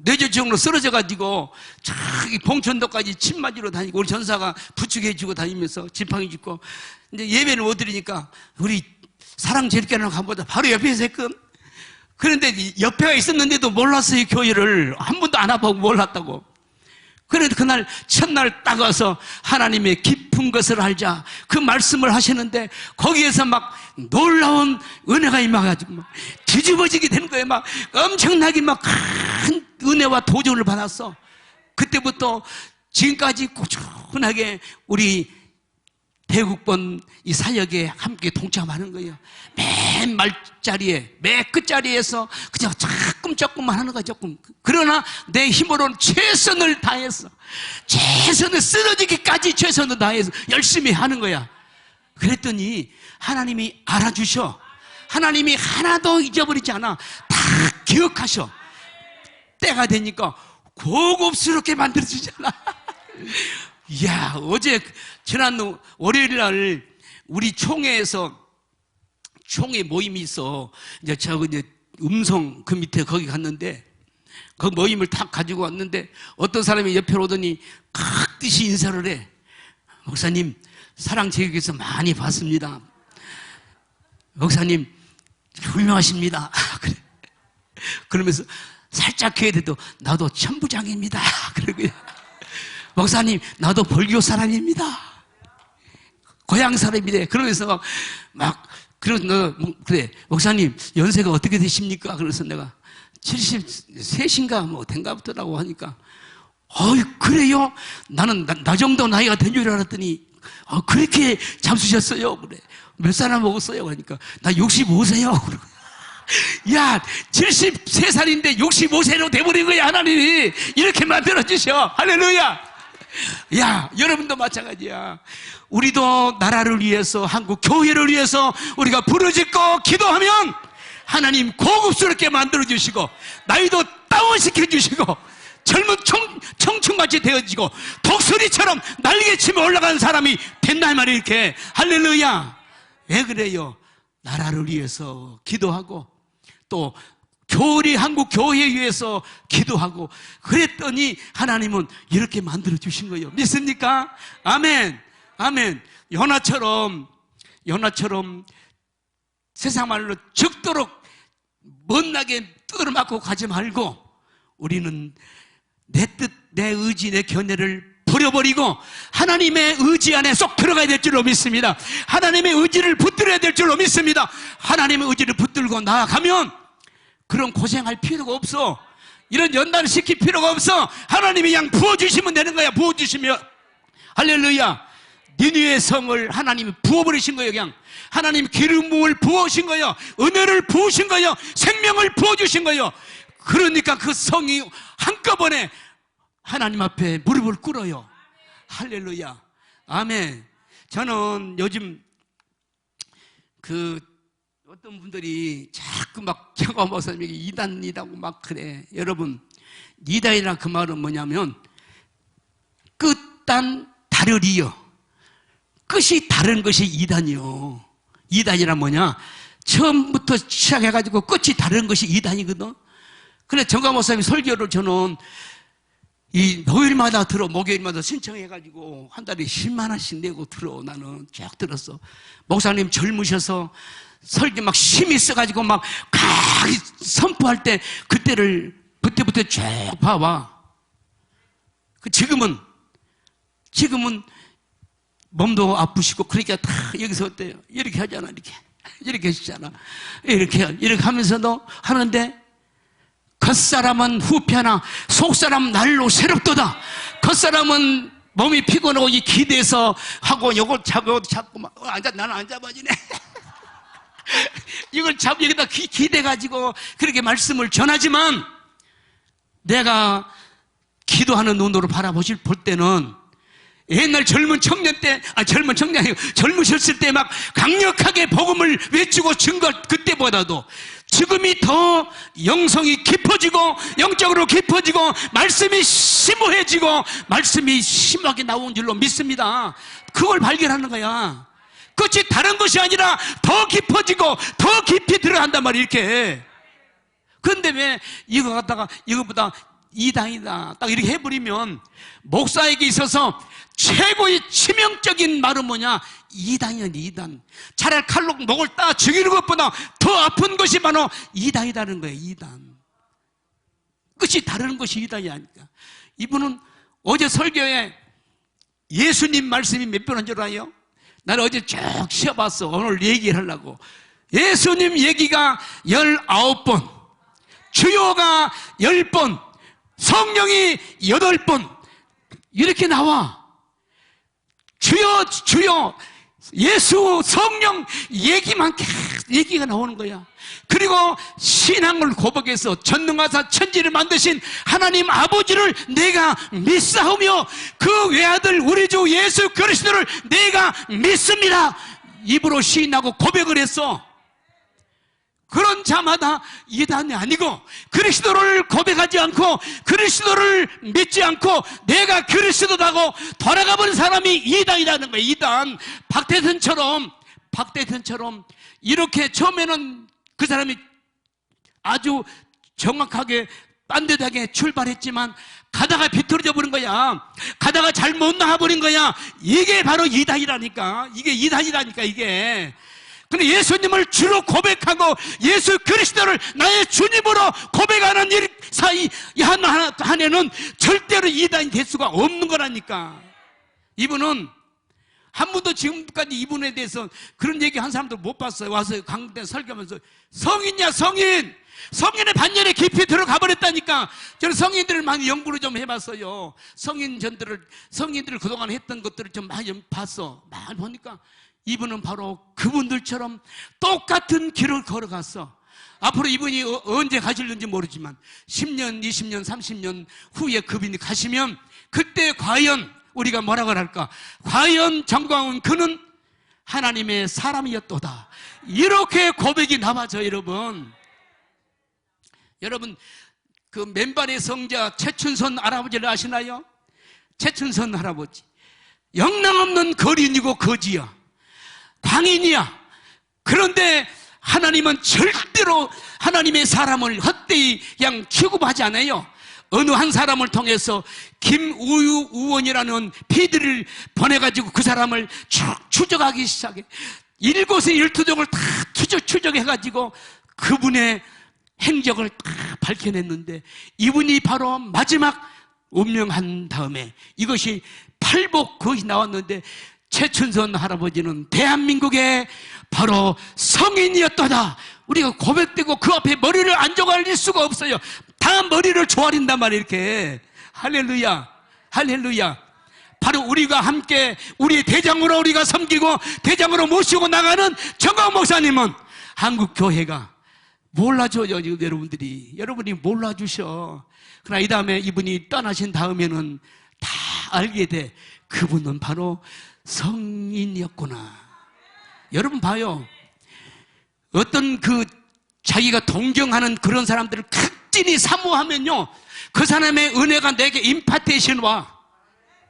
뇌졸중으로 쓰러져가지고 저기 봉천도까지 침 맞으러 다니고 우리 전사가 부축해주고 다니면서 지팡이 짚고 이제 예배를 못 드리니까 우리 사랑제일교회를 가보다 바로 옆에서 했거든. 그런데 옆에가 있었는데도 몰랐어요. 교회를 한 번도 안 와보고 몰랐다고. 그런데 그날 첫날 딱 와서 하나님의 깊은 것을 알자 그 말씀을 하시는데 거기에서 막 놀라운 은혜가 임해가지고 막 뒤집어지게 되는 거예요. 막 엄청나게 막 큰 은혜와 도전을 받았어. 그때부터 지금까지 꾸준하게 우리 대국본 이 사역에 함께 동참하는 거예요. 맨 말자리에, 맨 끝자리에서 그냥 조금만 하는 거야, 조금. 그러나 내 힘으로는 최선을 다했어. 최선을 쓰러지기까지 최선을 다해서 열심히 하는 거야. 그랬더니 하나님이 알아주셔. 하나님이 하나도 잊어버리지 않아. 다 기억하셔. 때가 되니까 고급스럽게 만들어주잖아. 이야, 지난 월요일 날 우리 총회에서 총회 모임이 있어. 이제 음성 그 밑에 거기 갔는데 그 모임을 탁 가지고 왔는데 어떤 사람이 옆에 오더니 각듯이 인사를 해. 목사님, 사랑제국에서 많이 봤습니다. 목사님, 훌륭하십니다. 그래. 그러면서 살짝 귀에대도 나도 천부장입니다. 그러고 목사님, 나도 벌교 사람입니다. 고향 사람이래. 그러면서 그래, 목사님, 연세가 어떻게 되십니까? 그래서 내가 73인가 뭐 된가 보더라고 하니까 그래요? 나는 나 정도 나이가 된 줄 알았더니 그렇게 잠수셨어요? 그래. 몇 살나 먹었어요? 그러니까 나 65세요. 야, 73살인데 65세로 돼버린 거야. 하나님이 이렇게 만들어주셔. 할렐루야. 야, 여러분도 마찬가지야. 우리도 나라를 위해서, 한국 교회를 위해서 우리가 부르짖고 기도하면 하나님 고급스럽게 만들어주시고 나이도 다운시켜주시고 젊은 청춘같이 되어지고 독수리처럼 날개치며 올라가는 사람이 된다 이 말이야. 이렇게. 할렐루야. 왜 그래요? 나라를 위해서 기도하고 또 한국 교회에 위해서 기도하고 그랬더니 하나님은 이렇게 만들어주신 거예요. 믿습니까? 아멘. 아멘. 연하처럼 세상 말로 죽도록 못나게 두드려 맞고 가지 말고 우리는 내 뜻, 내 의지, 내 견해를 버려버리고 하나님의 의지 안에 쏙 들어가야 될 줄로 믿습니다. 하나님의 의지를 붙들어야 될 줄로 믿습니다. 하나님의 의지를 붙들고 나아가면 그런 고생할 필요가 없어. 이런 연단을 시킬 필요가 없어. 하나님이 그냥 부어주시면 되는 거야. 부어주시면. 할렐루야. 니느웨 성을 하나님이 부어버리신 거예요. 그냥 하나님 기름 부음을 부어주신 거예요. 은혜를 부으신 거예요. 생명을 부어주신 거예요. 그러니까 그 성이 한꺼번에 하나님 앞에 무릎을 꿇어요. 할렐루야. 아멘. 저는 요즘 어떤 분들이 자꾸 막 정화 목사님에게 이단이라고 막 그래. 여러분, 이단이란 그 말은 뭐냐면 끝단 다르리요. 끝이 다른 것이 이단이요. 이단이란 뭐냐? 처음부터 시작해가지고 끝이 다른 것이 이단이거든. 그래 정화 목사님 설교를 저는 이 목요일마다 목요일마다 신청해가지고 한 달에 10만 원씩 내고 나는 쭉 들었어. 목사님 젊으셔서 설교 막 힘이 있어가지고 막 선포할 때 그때부터 쭉 봐와. 지금은 몸도 아프시고 그러니까 다 여기서 어때요? 이렇게 하잖아. 이렇게 하시잖아. 이렇게 하면서도 하는데 겉사람은 후패하나 속사람은 날로 새롭도다. 겉사람은 몸이 피곤하고 이 기대서 하고 요걸 자꾸 막 나는 안 잡아지네. 이걸 여기다 기대가지고 그렇게 말씀을 전하지만 내가 기도하는 눈으로 볼 때는 옛날 젊으셨을 때 막 강력하게 복음을 외치고 증거 그때보다도 지금이 더 영성이 깊어지고 영적으로 깊어지고 말씀이 심오해지고 말씀이 심하게 나온 줄로 믿습니다. 그걸 발견하는 거야. 끝이 다른 것이 아니라 더 깊어지고 더 깊이 들어간단 말이야. 이렇게. 그런데 왜 이거 갖다가 이거보다 이단이다 딱 이렇게 해버리면 목사에게 있어서 최고의 치명적인 말은 뭐냐? 이단이야. 이단. 차라리 칼로 목을 따 죽이는 것보다 더 아픈 것이 바로 이단이라는 거예요. 이단. 끝이 다른 것이 이단이 아니까. 이분은 어제 설교에 예수님 말씀이 몇 번 한 줄 알아요? 나는 어제 쭉 쉬어봤어. 오늘 얘기를 하려고. 예수님 얘기가 19번, 주요가 10번, 성령이 8번 이렇게 나와. 주여 예수 성령 얘기만 계속 얘기가 나오는 거야. 그리고 신앙을 고백해서 전능하사 천지를 만드신 하나님 아버지를 내가 믿사오며 그 외아들 우리 주 예수 그리스도를 내가 믿습니다. 입으로 시인하고 고백을 했어. 그런 자마다 이단이 아니고 그리스도를 고백하지 않고 그리스도를 믿지 않고 내가 그리스도라고 돌아가버린 사람이 이단이라는 거예요. 이단. 박대선처럼 이렇게 처음에는 그 사람이 아주 정확하게 빤듯하게 출발했지만 가다가 비틀어져 버린 거야. 가다가 잘못 나와버린 거야. 이게 바로 이단이라니까. 이게 이단이라니까 이게. 근데 예수님을 주로 고백하고 예수 그리스도를 나의 주님으로 고백하는 일 사이 한 해는 절대로 이단이 될 수가 없는 거라니까. 이분은 한 번도 지금까지 이분에 대해서 그런 얘기 한 사람도 못 봤어요. 와서 강대 설교하면서 성인이야 성인! 성인의 반열에 깊이 들어가 버렸다니까. 저는 성인들을 많이 연구를 좀 해봤어요. 성인들을 그동안 했던 것들을 좀 많이 봤어. 많이 보니까 이분은 바로 그분들처럼 똑같은 길을 걸어갔어. 앞으로 이분이 언제 가실는지 모르지만 10년, 20년, 30년 후에 그분이 가시면 그때 과연 우리가 뭐라고 할까? 과연 정광훈 그는 하나님의 사람이었도다. 이렇게 고백이 나와죠, 여러분. 여러분, 그 맨발의 성자 최춘선 할아버지를 아시나요? 최춘선 할아버지. 영락없는 거린이고 거지야. 광인이야. 그런데 하나님은 절대로 하나님의 사람을 헛되이 그냥 취급하지 않아요. 어느 한 사람을 통해서 김우유 의원이라는 피디를 보내가지고 그 사람을 쭉 추적하기 시작해. 일곱의 일투족을 다 추적해가지고 그분의 행적을 다 밝혀냈는데 이분이 바로 마지막 운명한 다음에 이것이 팔복 거기 나왔는데 최춘선 할아버지는 대한민국의 바로 성인이었다. 우리가 고백되고 그 앞에 머리를 안 조아릴 수가 없어요. 다 머리를 조아린단 말이에요. 이렇게. 할렐루야, 할렐루야. 바로 우리가 함께 우리 대장으로 우리가 섬기고 대장으로 모시고 나가는 정광훈 목사님은 한국 교회가 몰라줘요. 여러분들이. 여러분이 몰라주셔. 그러나 이 다음에 이분이 떠나신 다음에는 다 알게 돼. 그분은 바로 성인이었구나. 여러분 봐요. 어떤 그 자기가 동경하는 그런 사람들을 극진히 사모하면요, 그 사람의 은혜가 내게 임파테이션 와.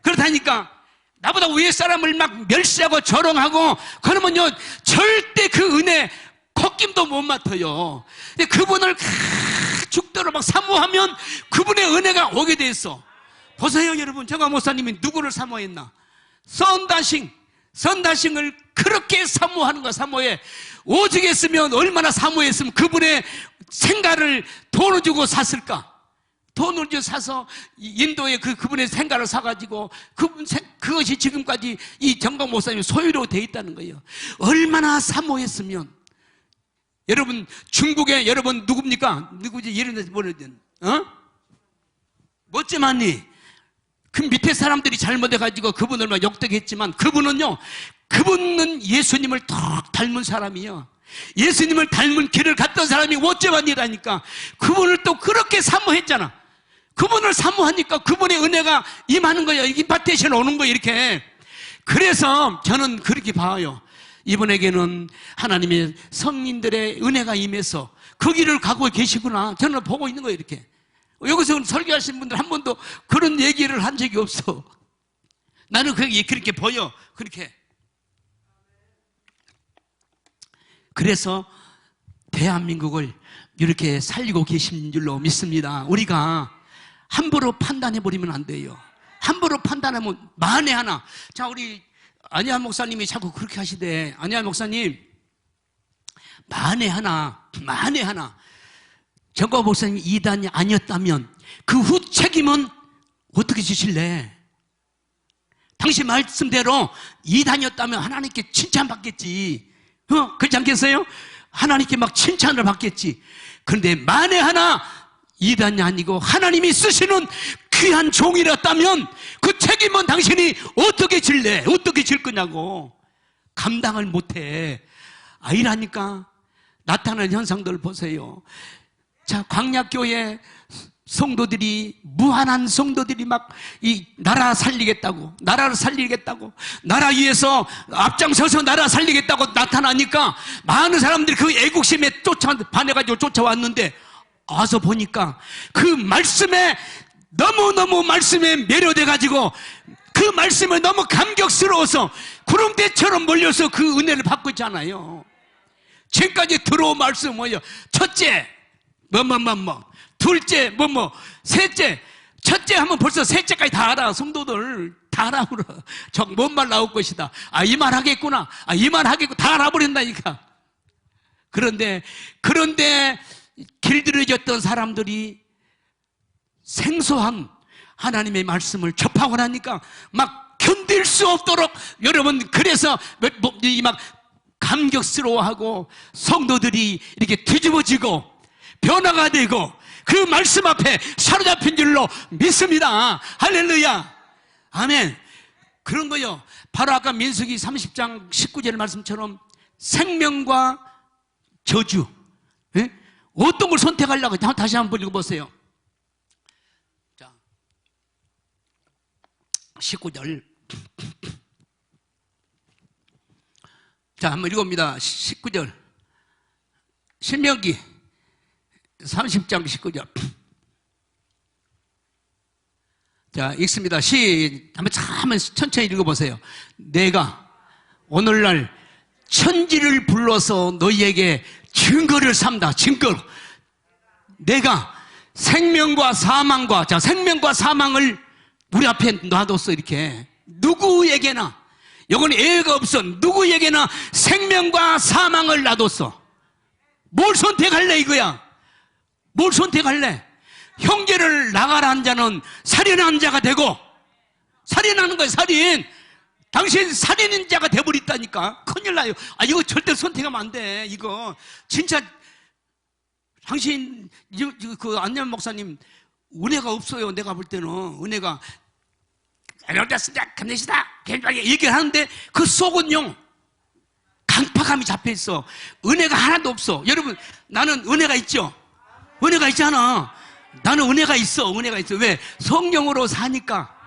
그렇다니까 나보다 위에 사람을 막 멸시하고 조롱하고 그러면요 절대 그 은혜 콧김도 못 맡아요. 근데 그분을 죽도록 막 사모하면 그분의 은혜가 오게 돼 있어. 보세요 여러분, 정광훈 목사님이 누구를 사모했나? 선다싱을 그렇게 사모하는 거야. 사모해. 오직 했으면 얼마나 사모했으면 그분의 생가를 돈을 주고 샀을까? 돈을 주고 사서 인도에 그분의 생가를 사가지고 그것이 지금까지 이 정광훈 목사님 소유로 돼 있다는 거예요. 얼마나 사모했으면. 여러분 중국에 여러분 누굽니까? 누구지? 예를 들어서 모르든 멋지만니 그 밑에 사람들이 잘못해가지고 그분을 막 욕되겠지만 그분은 예수님을 더 닮은 사람이요. 예수님을 닮은 길을 갔던 사람이 멋지만니라니까. 그분을 또 그렇게 사모했잖아. 그분을 사모하니까 그분의 은혜가 임하는 거예요. 임파테이션 오는 거예요. 이렇게. 그래서 저는 그렇게 봐요. 이분에게는 하나님의 성인들의 은혜가 임해서 그 길을 가고 계시구나. 저는 보고 있는 거예요. 이렇게. 여기서 설교하신 분들 한 번도 그런 얘기를 한 적이 없어. 나는 그렇게 보여. 그렇게. 그래서 대한민국을 이렇게 살리고 계신 줄로 믿습니다. 우리가 함부로 판단해버리면 안 돼요. 함부로 판단하면 만에 하나. 자, 우리 안희환 목사님이 자꾸 그렇게 하시대. 안희환 목사님, 만에 하나 정광훈 목사님이 이단이 아니었다면 그 후 책임은 어떻게 지실래? 당시 말씀대로 이단이었다면 하나님께 칭찬받겠지. 그렇지 않겠어요? 하나님께 막 칭찬을 받겠지. 그런데 만에 하나 이단이 아니고 하나님이 쓰시는 귀한 종이었다면 그 책임은 당신이 어떻게 질래? 어떻게 질 거냐고. 감당을 못해. 아니라니까. 나타나는 현상들을 보세요. 자, 광약교회 성도들이, 무한한 성도들이 막 이 나라를 살리겠다고, 나라 위해서 앞장서서 나라 살리겠다고 나타나니까 많은 사람들이 그 애국심에 반해가지고 쫓아왔는데 와서 보니까 그 말씀에 너무너무 말씀에 매료돼가지고 그 말씀에 너무 감격스러워서 구름대처럼 몰려서 그 은혜를 받고 있잖아요. 지금까지 들어온 말씀 뭐예요? 첫째, 둘째, 셋째. 첫째 하면 벌써 셋째까지 다 알아. 성도들 다 알아버려. 뭔 말 나올 것이다. 이 말 하겠구나. 이 말 하겠구나. 다 알아버린다니까. 그런데 길들여졌던 사람들이 생소한 하나님의 말씀을 접하고 나니까 막 견딜 수 없도록 여러분, 그래서 막 감격스러워하고 성도들이 이렇게 뒤집어지고 변화가 되고 그 말씀 앞에 사로잡힌 줄로 믿습니다. 할렐루야. 아멘. 그런 거요. 바로 아까 민수기 30장 19절 말씀처럼 생명과 저주, 예? 어떤 걸 선택하려고 다시 한번 읽어보세요. 자, 19절. 자, 한번 읽어봅니다. 19절. 신명기 30장 19절. 자, 읽습니다. 한번 천천히 읽어보세요. 내가 오늘날 천지를 불러서 너희에게 증거를 삼다. 증거. 내가 생명과 사망과, 자, 생명과 사망을 우리 앞에 놔뒀어. 이렇게 누구에게나, 이건 예외가 없어. 누구에게나 생명과 사망을 놔뒀어. 뭘 선택할래 이거야? 뭘 선택할래? 형제를 나가라는 자는 살인한 자가 되고, 살인하는 거야. 살인. 당신 살인자가 돼버렸다니까. 큰일 나요. 이거 절대 선택하면 안 돼. 이거 진짜 당신 그 안녕 목사님 은혜가 없어요. 내가 볼 때는 은혜가 감내시다 얘기를 하는데 그 속은요 강팍함이 잡혀있어. 은혜가 하나도 없어. 여러분, 나는 은혜가 있죠. 은혜가 있잖아. 나는 은혜가 있어. 은혜가 있어. 왜? 성령으로 사니까.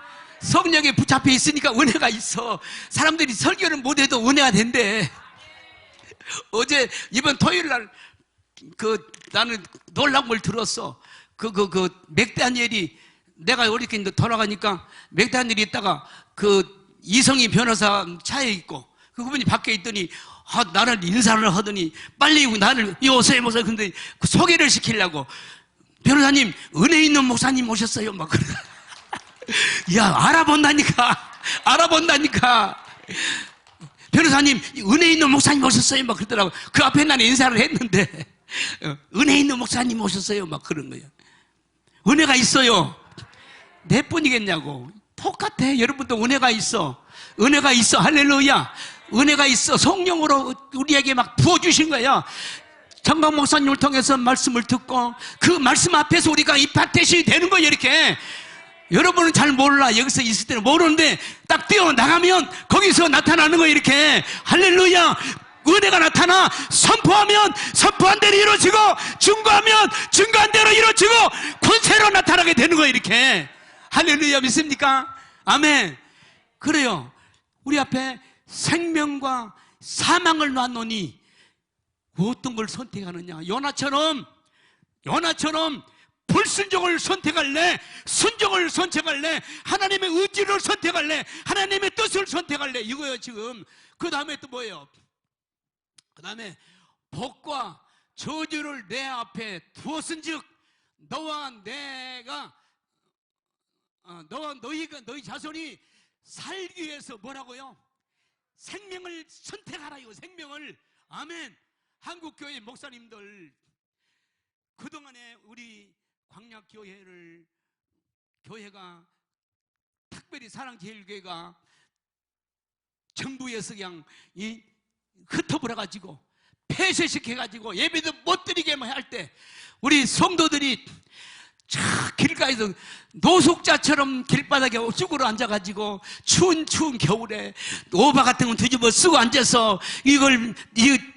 성령에 붙잡혀 있으니까 은혜가 있어. 사람들이 설교를 못해도 은혜가 된대. 어제 이번 토요일날 나는 놀라운 걸 들었어. 맥다니엘이, 내가 어렵게 돌아가니까 맥다니엘이 있다가 이성희 변호사 차에 있고 그분이 밖에 있더니 나를 인사를 하더니 빨리 나를 오세요. 근데 소개를 시키려고, 변호사님 은혜 있는 목사님 오셨어요. 막 그래. 야, 알아본다니까. 변호사님 은혜 있는 목사님 오셨어요. 막 그러더라고. 그 앞에 나는 인사를 했는데 은혜 있는 목사님 오셨어요. 막 그런 거예요. 은혜가 있어요. 내 뿐이겠냐고. 똑같아. 여러분도 은혜가 있어. 은혜가 있어. 할렐루야. 은혜가 있어. 성령으로 우리에게 막 부어주신 거야. 정강 목사님을 통해서 말씀을 듣고 그 말씀 앞에서 우리가 임파테이션이 되는 거예요. 이렇게. 여러분은 잘 몰라. 여기서 있을 때는 모르는데 딱 뛰어나가면 거기서 나타나는 거예요. 이렇게. 할렐루야. 은혜가 나타나. 선포하면 선포한 대로 이루어지고, 증거하면 증거한 대로 이루어지고, 권세로 나타나게 되는 거예요. 이렇게. 할렐루야. 믿습니까? 아멘. 그래요. 우리 앞에 생명과 사망을 놨노니 어떤 걸 선택하느냐. 요나처럼 불순종을 선택할래? 순종을 선택할래? 하나님의 의지를 선택할래? 하나님의 뜻을 선택할래? 이거예요 지금. 그 다음에 또 뭐예요? 그 다음에 복과 저주를 내 앞에 두었은즉 너와 너희 자손이 살기 위해서 뭐라고요? 생명을 선택하라. 이거 생명을. 아멘. 한국교회 목사님들, 그동안에 우리 광약교회가 특별히 사랑제일교회가 정부에서 그냥 흩어버려가지고 폐쇄시켜가지고 예배도 못 드리게만 할 때 우리 성도들이 길가에서 노숙자처럼 길바닥에 쭈그러 앉아가지고 추운 겨울에 오바 같은 거 뒤집어 쓰고 앉아서 이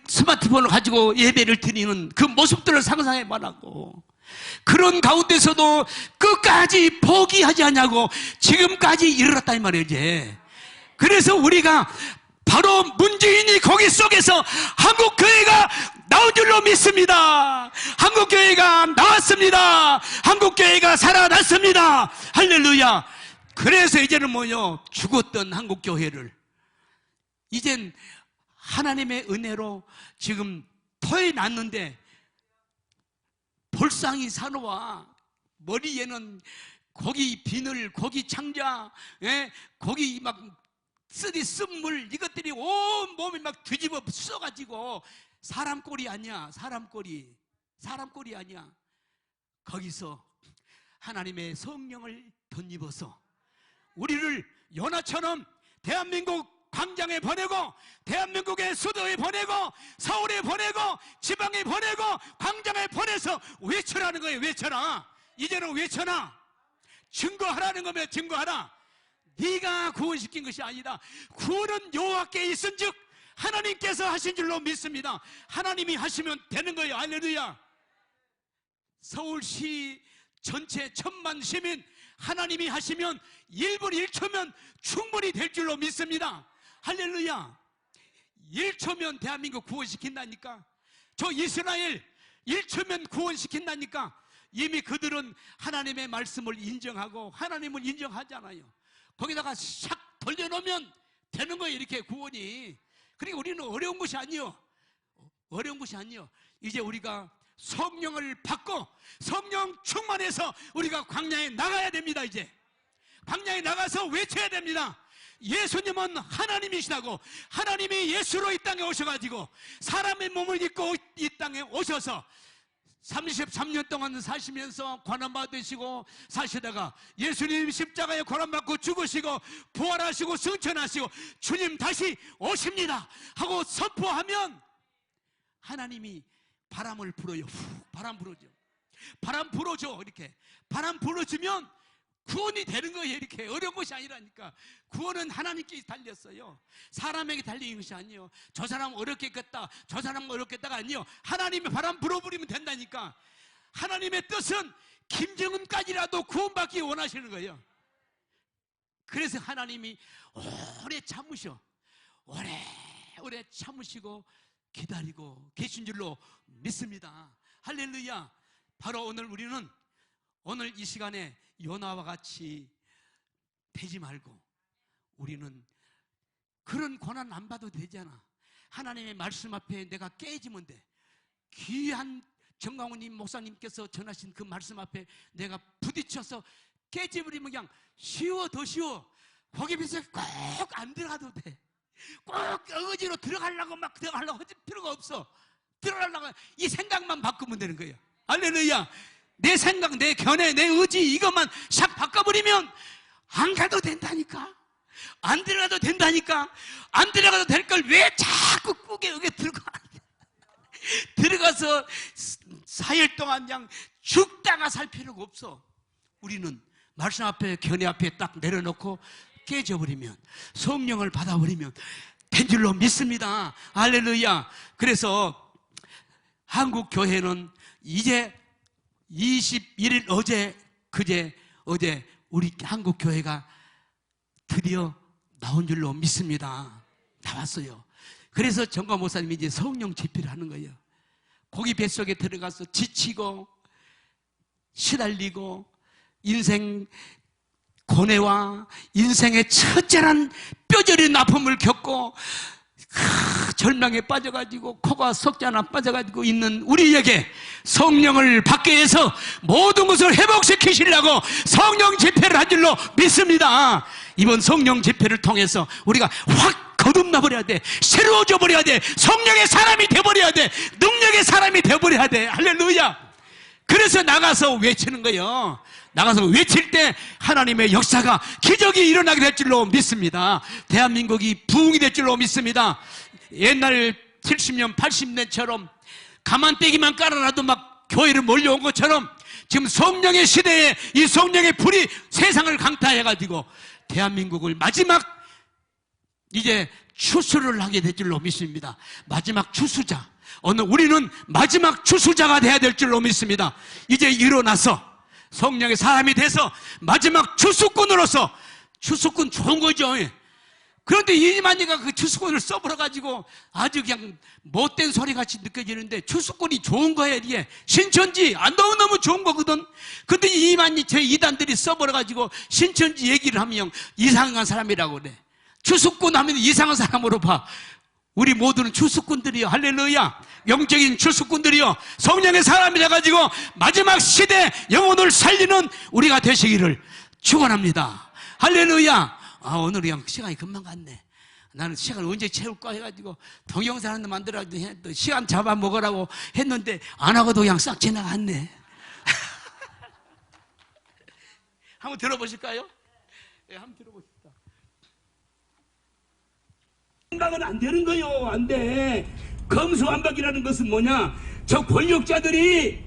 스마트폰을 가지고 예배를 드리는 그 모습들을 상상해봐라고. 그런 가운데서도 끝까지 포기하지 않냐고 지금까지 이르렀다 이 말이에요. 이제 그래서 우리가 바로 문재인이 거기 속에서 한국교회가 나온 줄로 믿습니다. 한국교회가 나왔습니다. 한국교회가 살아났습니다. 할렐루야. 그래서 이제는 뭐요? 죽었던 한국교회를 이젠 하나님의 은혜로 지금 터해놨는데, 볼상이 산호와 머리에는 고기 비늘, 고기 창자, 고기 막 쓰디 쓴물, 이것들이 온 몸이 막 뒤집어 써가지고 사람 꼴이 아니야. 사람 꼴이 아니야. 거기서 하나님의 성령을 덧입어서 우리를 요나처럼 대한민국 광장에 보내고, 대한민국의 수도에 보내고, 서울에 보내고, 지방에 보내고, 광장에 보내서 외쳐라는 거예요. 외쳐라. 이제는 외쳐라. 증거하라는 거면 증거하라. 네가 구원시킨 것이 아니다. 구원은 여호와께 있은즉 하나님께서 하신 줄로 믿습니다. 하나님이 하시면 되는 거예요. 할렐루야. 서울시 전체 1000만 시민 하나님이 하시면 1분 1초면 충분히 될 줄로 믿습니다. 할렐루야. 1초면 대한민국 구원시킨다니까. 저 이스라엘 1초면 구원시킨다니까. 이미 그들은 하나님의 말씀을 인정하고 하나님을 인정하잖아요. 거기다가 샥 돌려놓으면 되는 거예요. 이렇게 구원이. 그러니까 우리는 어려운 것이 아니요. 어려운 것이 아니요. 이제 우리가 성령을 받고 성령 충만해서 우리가 광야에 나가야 됩니다. 이제 광야에 나가서 외쳐야 됩니다. 예수님은 하나님이시다고. 하나님이 예수로 이 땅에 오셔가지고 사람의 몸을 입고 이 땅에 오셔서 33년 동안 사시면서 고난받으시고 사시다가 예수님 십자가에 고난받고 죽으시고 부활하시고 승천하시고 주님 다시 오십니다 하고 선포하면 하나님이 바람을 불어요. 후, 바람 불어줘. 바람 불어줘. 이렇게 바람 불어주면 구원이 되는 거예요. 이렇게 어려운 것이 아니라니까. 구원은 하나님께 달렸어요. 사람에게 달린 것이 아니에요. 저 사람 어렵겠다, 저 사람 어렵겠다가 아니에요. 하나님이 바람 불어버리면 된다니까. 하나님의 뜻은 김정은까지라도 구원받기 원하시는 거예요. 그래서 하나님이 오래 참으셔. 오래 참으시고 기다리고 계신 줄로 믿습니다. 할렐루야. 바로 오늘 우리는 오늘 이 시간에 요나와 같이 되지 말고 우리는 그런 고난 안 받아도 되잖아. 하나님의 말씀 앞에 내가 깨지면 돼. 귀한 정광훈님 목사님께서 전하신 그 말씀 앞에 내가 부딪혀서 깨져버리면 그냥 쉬워. 더 쉬워. 거기 비해서 꼭 안 들어가도 돼. 꼭 어거지로 들어가려고 막 들어가려고 할 필요가 없어. 들어가려고 이 생각만 바꾸면 되는 거예요. 할렐루야. 내 생각, 내 견해, 내 의지 이것만 샥 바꿔버리면 안 가도 된다니까. 안 들어가도 된다니까. 안 들어가도 될 걸 왜 자꾸 꾸게 여기 들어가서 4일 동안 그냥 죽다가 살 필요가 없어. 우리는 말씀 앞에 견해 앞에 딱 내려놓고 깨져버리면 성령을 받아버리면 된 줄로 믿습니다. 할렐루야. 그래서 한국 교회는 이제 21일 어제 우리 한국 교회가 드디어 나온 줄로 믿습니다. 나왔어요. 그래서 정과 목사님이 이제 성령 집회를 하는 거예요. 고기 뱃속에 들어가서 지치고 시달리고 인생 고뇌와 인생의 처절한 뼈저린 아픔을 겪고 절망에 빠져가지고 코가 석자나 빠져가지고 있는 우리에게 성령을 받게 해서 모든 것을 회복시키시려고 성령 집회를 한 줄로 믿습니다. 이번 성령 집회를 통해서 우리가 확 거듭나 버려야 돼. 새로워져 버려야 돼. 성령의 사람이 되어버려야 돼. 능력의 사람이 되어버려야 돼. 할렐루야. 그래서 나가서 외치는 거예요. 나가서 외칠 때 하나님의 역사가 기적이 일어나게 될 줄로 믿습니다. 대한민국이 부흥이 될 줄로 믿습니다. 옛날 70년 80년처럼 가만떼기만 깔아놔도 막 교회를 몰려온 것처럼 지금 성령의 시대에 이 성령의 불이 세상을 강타해가지고 대한민국을 마지막 이제 추수를 하게 될 줄로 믿습니다. 마지막 추수자. 오늘 우리는 마지막 추수자가 돼야 될 줄로 믿습니다. 이제 일어나서 성령의 사람이 돼서 마지막 추수꾼으로서, 추수꾼 좋은 거죠. 그런데 이만희가 그 추수꾼을 써버려가지고 아주 그냥 못된 소리 같이 느껴지는데 추수꾼이 좋은 거예요. 이게 신천지 너무 좋은 거거든. 근데 이만희 저 이단들이 써버려가지고 신천지 얘기를 하면 이상한 사람이라고 그래. 추수꾼 하면 이상한 사람으로 봐. 우리 모두는 추수꾼들이요. 할렐루야. 영적인 추수꾼들이요. 성령의 사람이 돼가지고 마지막 시대 영혼을 살리는 우리가 되시기를 축원합니다. 할렐루야. 오늘 그냥 시간이 금방 갔네. 나는 시간 언제 채울까 해가지고 동영상 하나 만들어가지고 시간 잡아먹으라고 했는데 안 하고도 그냥 싹 지나갔네. 한번 들어보실까요? 한번 들어보십시다. 생각은 안 되는 거요. 안 돼. 검수완박이라는 것은 뭐냐? 저 권력자들이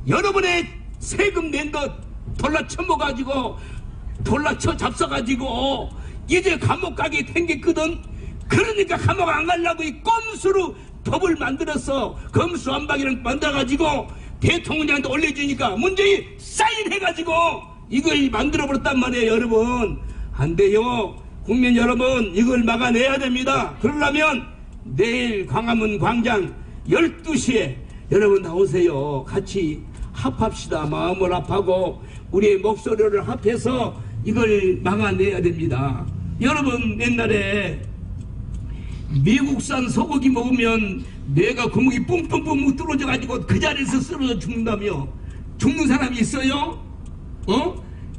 여러분의 세금 낸 것 돌라쳐먹어가지고 돌라쳐 잡숴가지고 이제 감옥 가게 생겼거든. 그러니까 감옥 안 가려고 이 꼼수로 법을 만들었어. 검수완박이라는 만들어가지고 대통령한테 올려주니까 문재인 사인해가지고 이걸 만들어버렸단 말이에요. 여러분 안 돼요. 국민 여러분 이걸 막아내야 됩니다. 그러려면 내일 광화문 광장 12시에 여러분 나오세요. 같이 합합시다. 마음을 합하고 우리의 목소리를 합해서 이걸 막아내야 됩니다. 여러분 옛날에 미국산 소고기 먹으면 뇌가 구멍이 뿡뿡뿡 뚫어져가지고 그 자리에서 쓰러져 죽는다며. 죽는 사람이 있어요?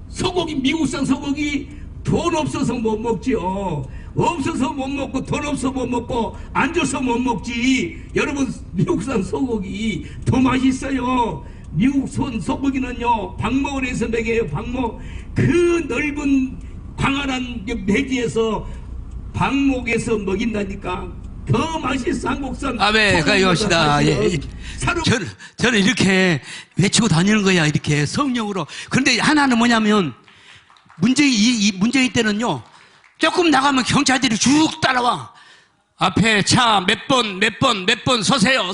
소고기, 미국산 소고기 돈 없어서 못 먹지요. 없어서 못 먹고 돈 없어서 못 먹고 안 줘서 못 먹지. 여러분 미국산 소고기 더 맛있어요. 미국산 소고기는요 박목원에서 먹여요. 박목. 그 넓은 광활한 매지에서 방목에서 먹인다니까. 더 맛있어. 한국산. 아멘. 가요시다. 예. 저는 이렇게 외치고 다니는 거야. 이렇게 성령으로. 그런데 하나는 뭐냐면 이 문재인 때는요 조금 나가면 경찰들이 쭉 따라와. 앞에 차 몇 번 서세요.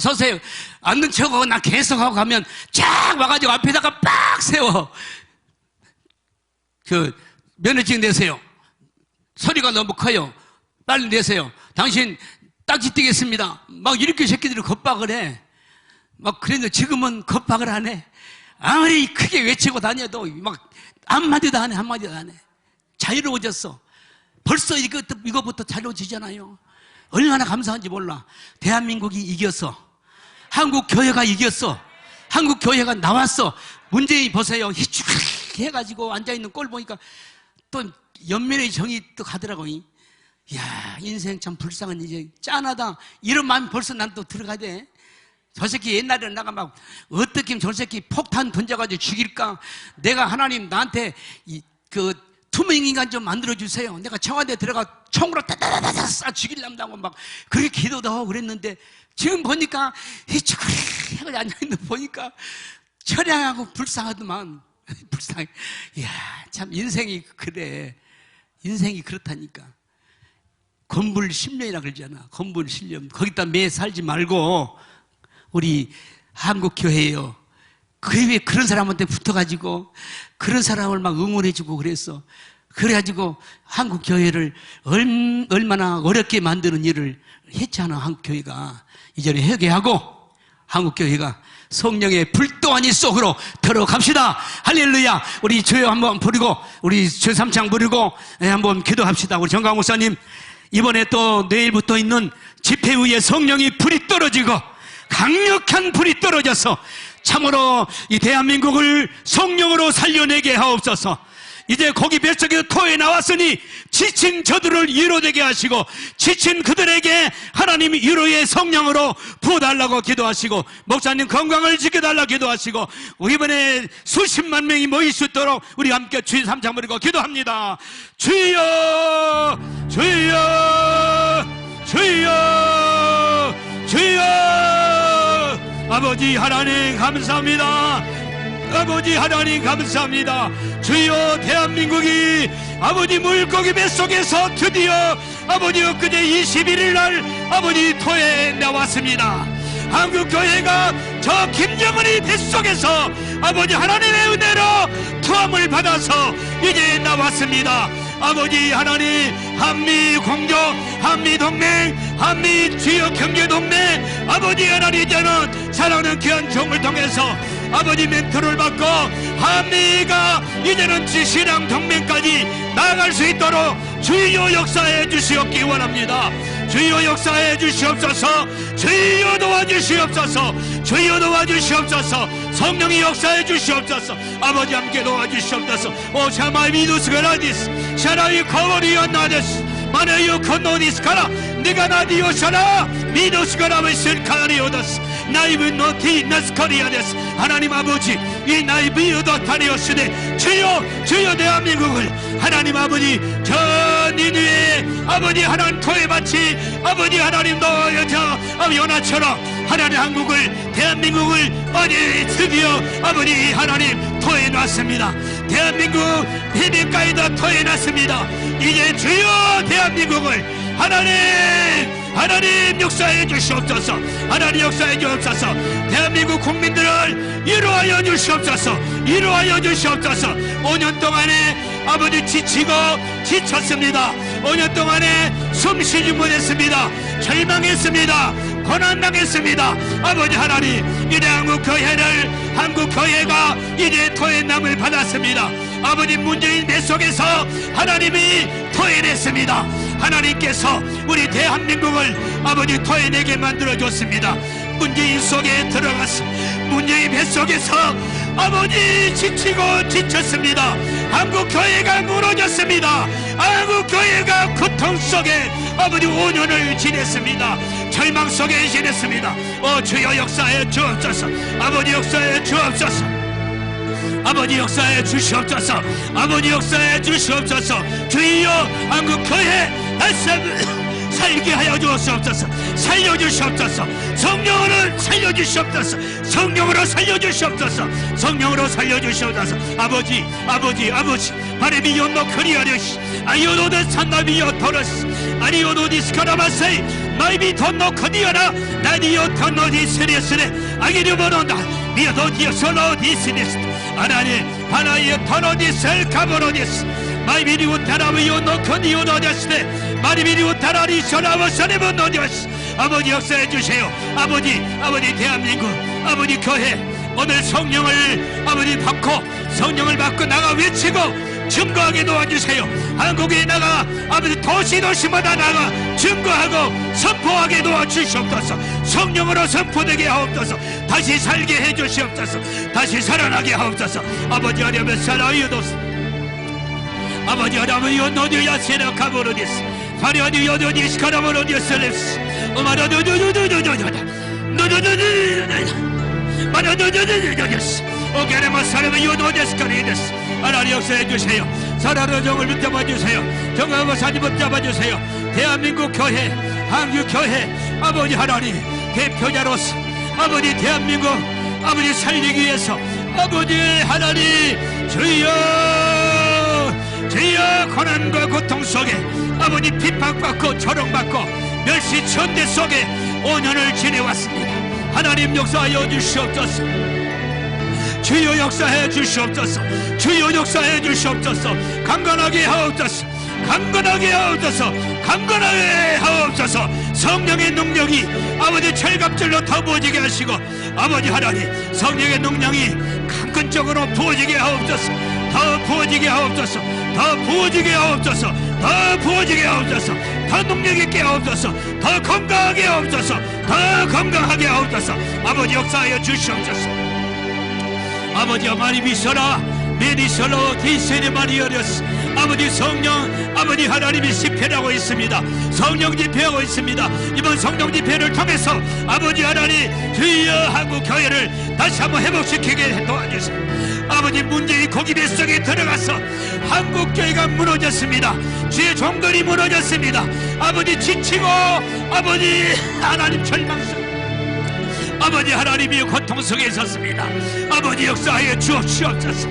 앉는 척하고 나 계속하고 가면 쫙 와가지고 앞에다가 빡 세워. 면허증 내세요. 소리가 너무 커요. 빨리 내세요. 당신 딱지 띄겠습니다. 막 이렇게 새끼들이 겁박을 해. 막 그랬는데 지금은 겁박을 안 해. 아무리 크게 외치고 다녀도 막 한마디도 안 해. 한마디도 안 해. 자유로워졌어. 벌써 이거부터 자유로워지잖아요. 얼마나 감사한지 몰라. 대한민국이 이겼어. 한국 교회가 이겼어. 한국 교회가 나왔어. 문재인 보세요. 희죽 해가지고 앉아있는 꼴 보니까 또 연민의 정이 또 가더라고. 이야, 인생 참 불쌍한 이제 짠하다. 이런 마음이 벌써 난 또 들어가야 돼. 저 새끼 옛날에는 나가 막 어떻게 저 새끼 폭탄 던져가지고 죽일까. 내가 하나님 나한테 투명인간 좀 만들어주세요. 내가 청와대 들어가 총으로 따다다다다 쏴 죽이려고 막 그렇게 기도도 하고 그랬는데 지금 보니까 희죽 해가지고 앉아있는 거 보니까 처량하고 불쌍하더만. 불쌍해. 이야, 참 인생이 그래. 인생이 그렇다니까. 건불10년이라 그러잖아. 건불 10년. 거기다 매 살지 말고 우리 한국교회요. 왜 그런 사람한테 붙어가지고 그런 사람을 막 응원해주고 그랬어. 그래가지고 한국교회를 얼마나 어렵게 만드는 일을 했잖아. 한국교회가. 이전에 회개하고 한국교회가 성령의 불도안이 속으로 들어갑시다. 할렐루야. 우리 주여 한번 부르고 우리 주 삼창 부르고 한번 기도합시다. 우리 정강 목사님 이번에 또 내일부터 있는 집회 후에 성령이 불이 떨어지고 강력한 불이 떨어져서 참으로 이 대한민국을 성령으로 살려내게 하옵소서. 이제 고기 뱃속에서 토해 나왔으니 지친 저들을 위로되게 하시고 지친 그들에게 하나님이 위로의 성령으로 부어달라고 기도하시고 목사님 건강을 지켜달라고 기도하시고 이번에 수십만 명이 모일 수 있도록 우리 함께 주인 삼창 부리고 기도합니다. 주여 주여 주여 주여. 아버지 하나님 감사합니다. 아버지 하나님 감사합니다. 주여 대한민국이 아버지 물고기 뱃속에서 드디어 아버지 엊그제 21일 날 아버지 토해 나왔습니다. 한국교회가 저 김정은의 뱃속에서 아버지 하나님의 은혜로 투함을 받아서 이제 나왔습니다. 아버지 하나님 한미공조 한미동맹 한미지역 경제동맹 아버지 하나님 이제는 사랑하는 귀한 종을 통해서 아버지 멘토를 받고 한미가 이제는 지시랑 동맹까지 나아갈 수 있도록 주여 역사해 주시옵기 원합니다. 주여 역사해 주시옵소서. 주여 도와주시옵소서. 주여 도와주시옵소서. 성령이 역사해 주시옵소서. 아버지 함께 도와주시옵소서. 오 샤마이 미누스가라디스 샤라이 커버리어 나데스 마네요 컨노디스 가라 네가 나디오 샤라 미누스가라베스 카리오다스 나이브 노티 나스코리아데스. 하나님 아버지, 이 나이비어도 다니었으되 주여 대한민국을 하나님 아버지 저 니누의 아버지 하나님 토해밭이 아버지 하나님 너저 연하처럼 하나님 한국을 대한민국을 어디 드디어 아버지 하나님 토해놨습니다. 대한민국 비밀가에다 토해놨습니다. 이제 주여 대한민국을 하나님 역사해 주시옵소서. 하나님 역사해 주옵소서. 대한민국 국민들을 위로하여 주시옵소서. 위로하여 주시옵소서. 5년 동안에 아버지 지치고 지쳤습니다. 5년 동안에 숨쉬지 못했습니다. 절망했습니다. 고난당했습니다. 아버지 하나님, 이제 한국교회가 이제 토해남을 받았습니다. 아버지 문재인 뱃속에서 하나님이 토해냈습니다. 하나님께서 우리 대한민국을 아버지 토해내게 만들어줬습니다. 문재인 속에 들어가서 문재인 뱃속에서 아버지 지치고 지쳤습니다. 한국교회가 무너졌습니다. 한국교회가 고통 속에 아버지 5년을 지냈습니다. 절망 속에 지냈습니다. 주여 역사해 주옵소서. 아버지 역사해 주옵소서. 아버지 역사해 주시옵소서. 아버지 역사해 주시옵소서. 주여 한국교회 다시 살게 하여 주옵소서. 살려주시옵소서. 성령으로 살려주시옵소서. 성령으로 살려주시옵소서. 성령으로 살려주시옵소서. 아버지 바레비요 노크리아르시 아이오노데 산나비요 토르스 아리오노디스 카라마세이 마이비 돈노 커디아라 나디오 토노디스레스레 아기르보노다 미어도디어 솔로디스레스 하나님 토노디셀 카보노디스 마이비리우 타라비요 노커디오노데스레 마리비리우 타라리 소라버서레보노디스. 아버지 역사해 주세요. 아버지 대한민국 아버지 교회 오늘 성령을 아버지 받고 성령을 받고 나가 외치고 증거하게 도와주세요. 한국에 나가 아버지 도시마다 나가 증거하고 선포하게 도와주시옵소서. 성령으로 선포되게 하옵소서. 다시 살게 해주시옵소서. 다시 살아나게 하옵소서. 아버지 하려면 살아이어도서. 아버지 하려면 요노디야 세라카보로디스 파리아디 요노디스 카라보로디스 랩스 오게레마 사람의 요노데스 카리데스. 하나님 역사해 주세요. 사랑의 정을 붙잡아 주세요. 정하고 사지 붙잡아 주세요. 대한민국 교회, 한국 교회 아버지 하나님 대표자로서 아버지 대한민국 아버지 살리기 위해서 아버지 하나님 주여 고난과 고통 속에 아버지 핍박받고 조롱받고 멸시천대 속에 5년을 지내왔습니다. 하나님 역사하여 주시옵소서. 주여 역사해 주시옵소서. 주여 역사해 주시옵소서. 강건하게 하옵소서. 강건하게 하옵소서. 강건하게 하옵소서. 성령의 능력이 아버지 철갑질로 더 부어지게 하시고 아버지 하나님 성령의 능력이 강건적으로 부어지게 하옵소서. 더 부어지게 하옵소서. 더 부어지게 하옵소서. 더 부어지게 하옵소서. 더 능력 있게 하옵소서. 더 건강하게 하옵소서. 더 건강하게 하옵소서. 아버지 역사하여 주시옵소서. 아버지여 많이 비서라 메디서로 디세네 마리어렸스. 아버지 성령 아버지 하나님이 집회하고 있습니다. 성령 집회하고 있습니다. 이번 성령 집회를 통해서 아버지 하나님 주여 한국 교회를 다시 한번 회복시키게 도와주세요. 아버지 문재인 고기 뱃속에 들어가서 한국 교회가 무너졌습니다. 주의 종들이 무너졌습니다. 아버지 지치고 아버지 하나님 절망성 아버지 하나님이 고통 속에 있었습니다. 아버지 역사하여 주옵시옵소서.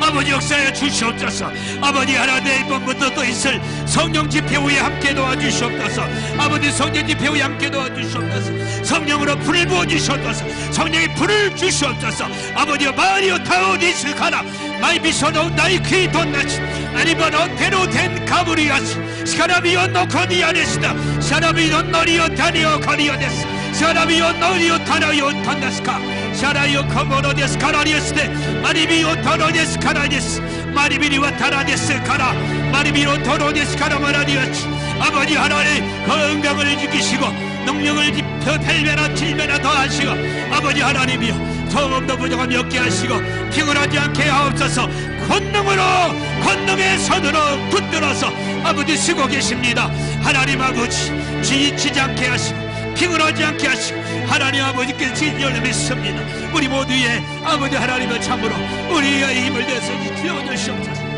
아버지 역사하여 주시옵소서. 아버지 하나님 이번부터 또 있을 성령 집회 후에 함께 도와주시옵소서. 아버지 성령 집회 후에 함께 도와주시옵소서. 성령으로 불을 부어주시옵소서. 성령의 불을 주시옵소서. 아버지여 마리오 타오디스 가라 마이 비서도 나이 귀 돈나치 아니바노 테로텐 가브리아스 스카라비오 노코디아데스다 사라비오 너리오 타니오 코리오데스 사라비오 너리오 타나요 탄다스카 샤라이오 코모노데스 카라리에스데 마리비오 토로데스 카라데스 마리비리와 타라데스 카라 마리비로 토로데스 카라 마라디아치. 아버지 하나님 건강을 지키시고 능력을 더 펠메나 칠메나 더 하시고 아버지 하나님이여 소음도 부족함이 없게 하시고 피곤하지 않게 하옵소서. 권능의 손으로 붙들어서 아버지 쓰고 계십니다. 하나님 아버지 지치지 않게 하시고 피곤하지 않게 하시고 하나님 아버지께 진리를 믿습니다. 우리 모두의 아버지 하나님을 참으로 우리의 힘을 내서 주옵소서.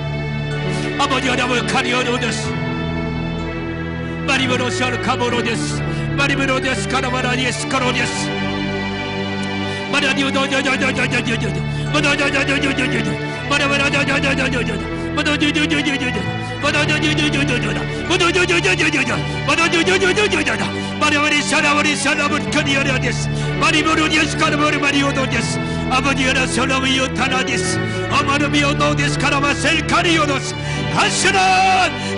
아버지 하나님 카리오노데스 마리모노시아르 카모노데스 마리모노데스 카라바라니에스 카로데스 마라디오도조조조조조조조 마라조조조조조조 마라바라조조조조조조 마라조조조조조조 마라바리 사라바리 사라바리 카리오노데스 마리모노데스 카라바리 마리오노데스 아버지 하나 솔로미오 타나데스 아마르미오 노데스 카라바셀 카리오노스 다시는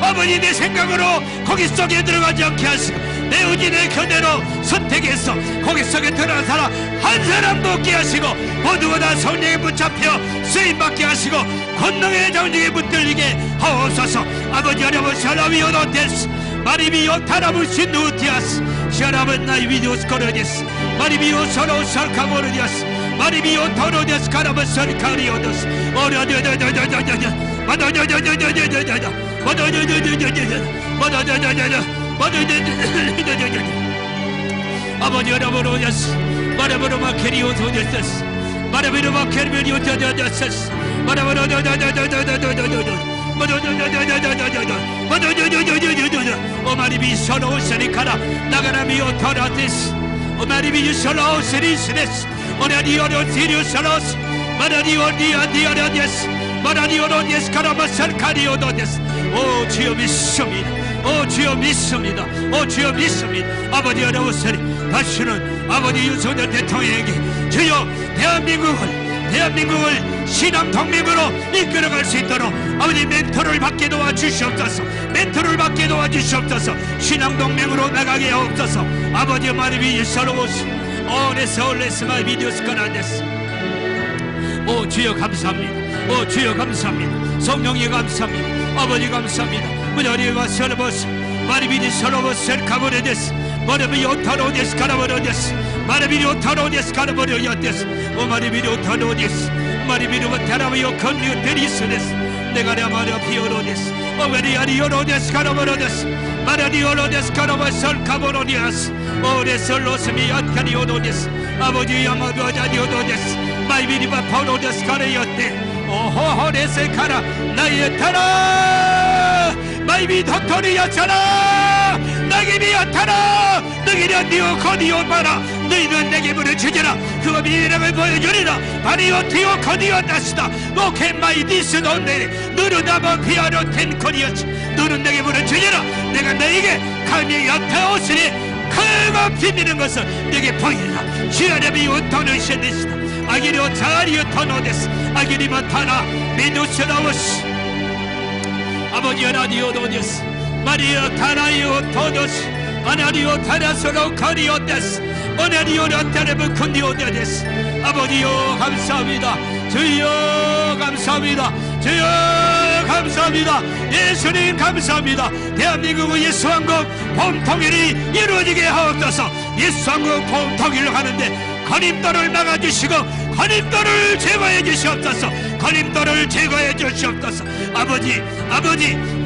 아버지 내 생각으로 거기 속에 들어가지 않게 하시고 내 의지 내 견해로 선택해서 거기 속에 들어간 사람 한 사람도 없게 하시고 모두가 다 성령에 붙잡혀 쓰임받게 하시고 권능의 정직에 붙들리게 하옵소서. 아버지 하나님 샤라미오 노데스 마리미오 타라무시 누티아스 샤라면 나이 비디오스 코르데스 마리미오 서로 살카모르디아스 마리미오 토로데스 카라바설 카리오도스 오라데데데데데데 아버지 여러분오셨스 마라보로마 캐리오소데스 마라보로마 캐리오소데스 오마리비 서로우스리카라 나가라미오 토라데스 오마리비 서로우스리스데스 오라디오로 시리우스로스 마라디오디아디아라데스 마라디오로데스 카라마살 카리오도데스 오 주여 믿습니다. 오 주여 믿습니다. 오 주여 믿습니다. 아버지 어려우시니 다시는 아버지 윤석열 대통령에게 주여 대한민국을 신앙 동맹으로 이끌어갈 수 있도록 아버지 멘토를 받게 도와주시옵소서. 멘토를 받게 도와주시옵소서. 신앙 동맹으로 나가게 하옵소서. 아버지 마리비 예사로우스 오레스 올레스 마이비디오스 카라데스 오 주여 감사합니다. 오 주여 감사합니다. 성령이 감사합니다. 아버지 감사합니다. 무자리와 서르버스 마리비니 서르버스 카보레데스 마리비 오타로데스 카라보레데스 마리비니 오타로데스 카라보레데스 오 마리비니 오타로데스 마리비니 오타라비오 컨리오 데리스데스 내가랴 마리아 피오로데스 오베리아리오로데스 카라보레데스 마라디오로데스 카라바설 카보로디아스 오레솔로스미 아카리오로데스 아버지 야마도 아자디오로데스 마이비니바 파로데스 카레요테 오호호레세 카라 나의 타라 마이비 도토리였잖아 나기비였잖아 너희는 니오 코디오 마라 너희는 내게 물을 주지라 그 미래를 보여주리라 바리오 티오 코디오 다시다 오케 마이 디스돈데 너는 나만 피아노 텐 코디오치 너는 내게 물을 주지라 내가 너에게 감히 옆에 오시니 크고 비비는 것을 내게 보이리라 시아레비 온토는 셴데시다 아기리오 자리오 토노데스 아기리마 타나 미누스라우스 아버지 라디오도데스 마리오 타나이오 토도스 아나리오 타나스로 카리오데스 오나리오 라타레브 콘디오데스 아버지요 감사합니다. 주여 감사합니다. 주여 감사합니다. 예수님 감사합니다. 대한민국의 예수왕국 봄통일이 이루어지게 하옵소서. 예수왕국 봄통일을 하는데 거림돌을 막아주시고 거림돌을 제거해 주시옵소서. 거림돌을 제거해 주시옵소서. 아버지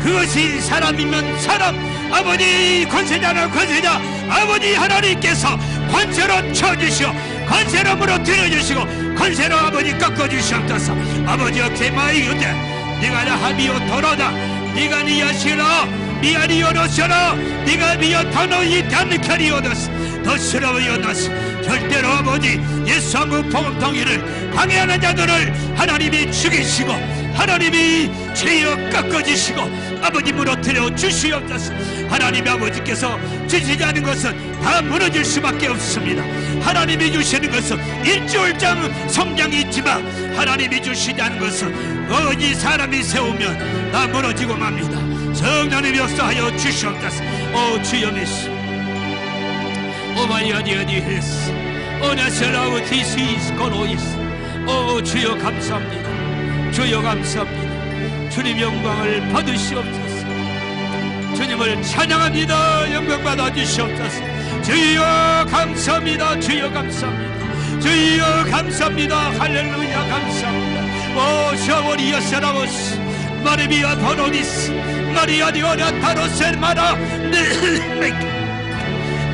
그것이 사람이면 사람 아버지 권세자는 권세자 아버지 하나님께서 권세로 쳐주시오 권세로 무너뜨려주시고 권세로 아버지 꺾어주시옵소서. 아버지 어깨 마이 유대 네가 나 하비오 도로다 네가 니야시라 미아리오노시라 네가 미어 터노 이탄 카리오더스 더스러워요더스 절대로 아버지 예수왕국 복음통일을 방해하는 자들을 하나님이 죽이시고 하나님이 죄여 꺾어주시고 아버지 무너뜨려 주시옵소서. 하나님 아버지께서 주시지 않은 것은 다 무너질 수밖에 없습니다. 하나님이 주시는 것은 일주일장 성장이 있지만 하나님이 주시지 않은 것은 어디 사람이 세우면 다 무너지고 맙니다. 성령님이 역사하여 주시옵소서. 오 주여 메시 오마이아디아디헤스 오나셀라우 티시스 코로이스 오 주여 감사합니다. 주여 감사합니다. 주님 영광을 받으시옵소서. 주님을 찬양합니다. 영광 받아 주시옵소서. 주여 감사합니다. 주여 감사합니다. 주여 감사합니다. 할렐루야 감사합니다. 오 샤워리야 사라오스 마리비아 도로디스 마리아디오라 타로셀마라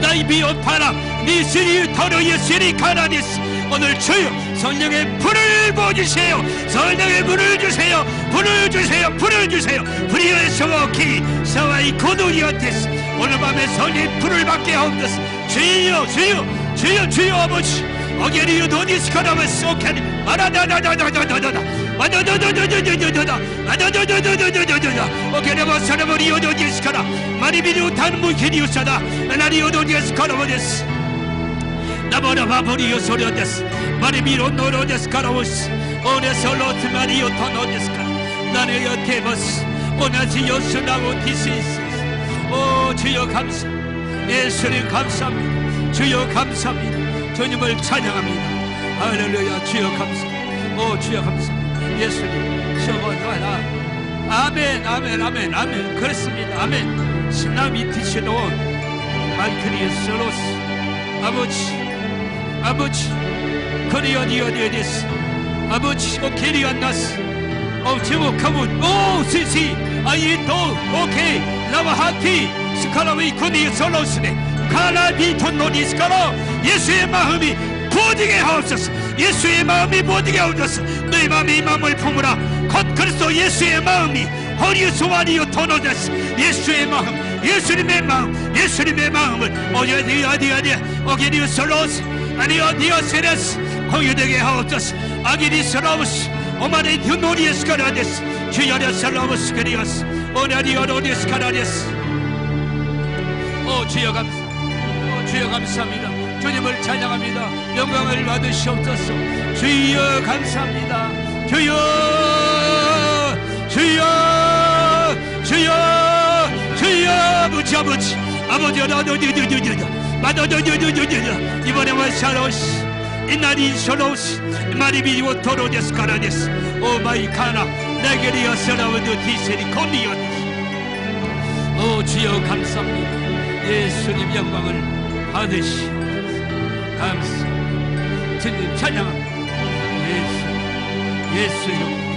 나의 비오파라 니스리 더러 예스리 가라니스. 오늘 주여 성령의 불을 부어주세요. 성령의 불을 주세요. 불을 주세요. 불을 주세요. 불이여 성옥히 사와이 고도리어테스. 오늘 밤에 성령의 불을 받게 하옵소서. 주여 주여 주여 주여 아버지 어게리요 도디스카라마스 오케니 아라다다다다다다다 아다다다다다다다다 아다다다다다다다다 오케레마 사라버리요 도디스카라 마리비리오 단무케리오사다 나리오 도디스카라마데스 나보라 바보리오 소리오데스 마리비로 노로데스카라오스 오네솔로트 마리오 토노데스카 나네 여테버스 오나지요 스나고 디시스. 오 주여 감사. 예수님 감사합니다. 주여 감사합니다. 주님을 찬양합니다. 할렐루야. 주여 감사. 오 주여 감사합니다. 예수님 셔버나라. 아멘 아멘 아멘 아멘. 그렇습니다. 아멘. 신남이 드시놓은 만크리의 서로스 아버지 거리어디어디에스 아버지 오케리안나스 제목하면 오 시시 아이도 오케이 라바하티 스카라위 코니 솔로스네 카라비톤 노니스카라. 예수의 마음이 부어지게 하옵소서. 예수의 마음이 부어지게 하옵소서. 너희 마음이 이 마음을 품으라. 곧 그리스도 예수의 마음이 허리수와리요 토노데스. 예수의 마음 예수님의 마음 예수님의 마음을 어디 오게리오 솔로스 아니요 디오세레스 공유되게 하옵소서. 아기리 솔로스 오마네 듀노리에스카라데스 주여려 솔로스 그리오스 오나리오 로디스카라데스. 오 주여 감사. 오 주여 감사합니다. 주님을 찬양합니다. 영광을 받으시옵소서. 주여 감사합니다. 주여 주여 주여 주여 아버지 이번에 와샤로시 이날이 쇼로시 마리비오 토로데스 카라데스 오마이 카나 나게리어 서라우드 디세리 콘리오데스. 오 주여 감사합니다. 예수님 영광을 받으시 감사. 주님 찬양합니다. 예수 영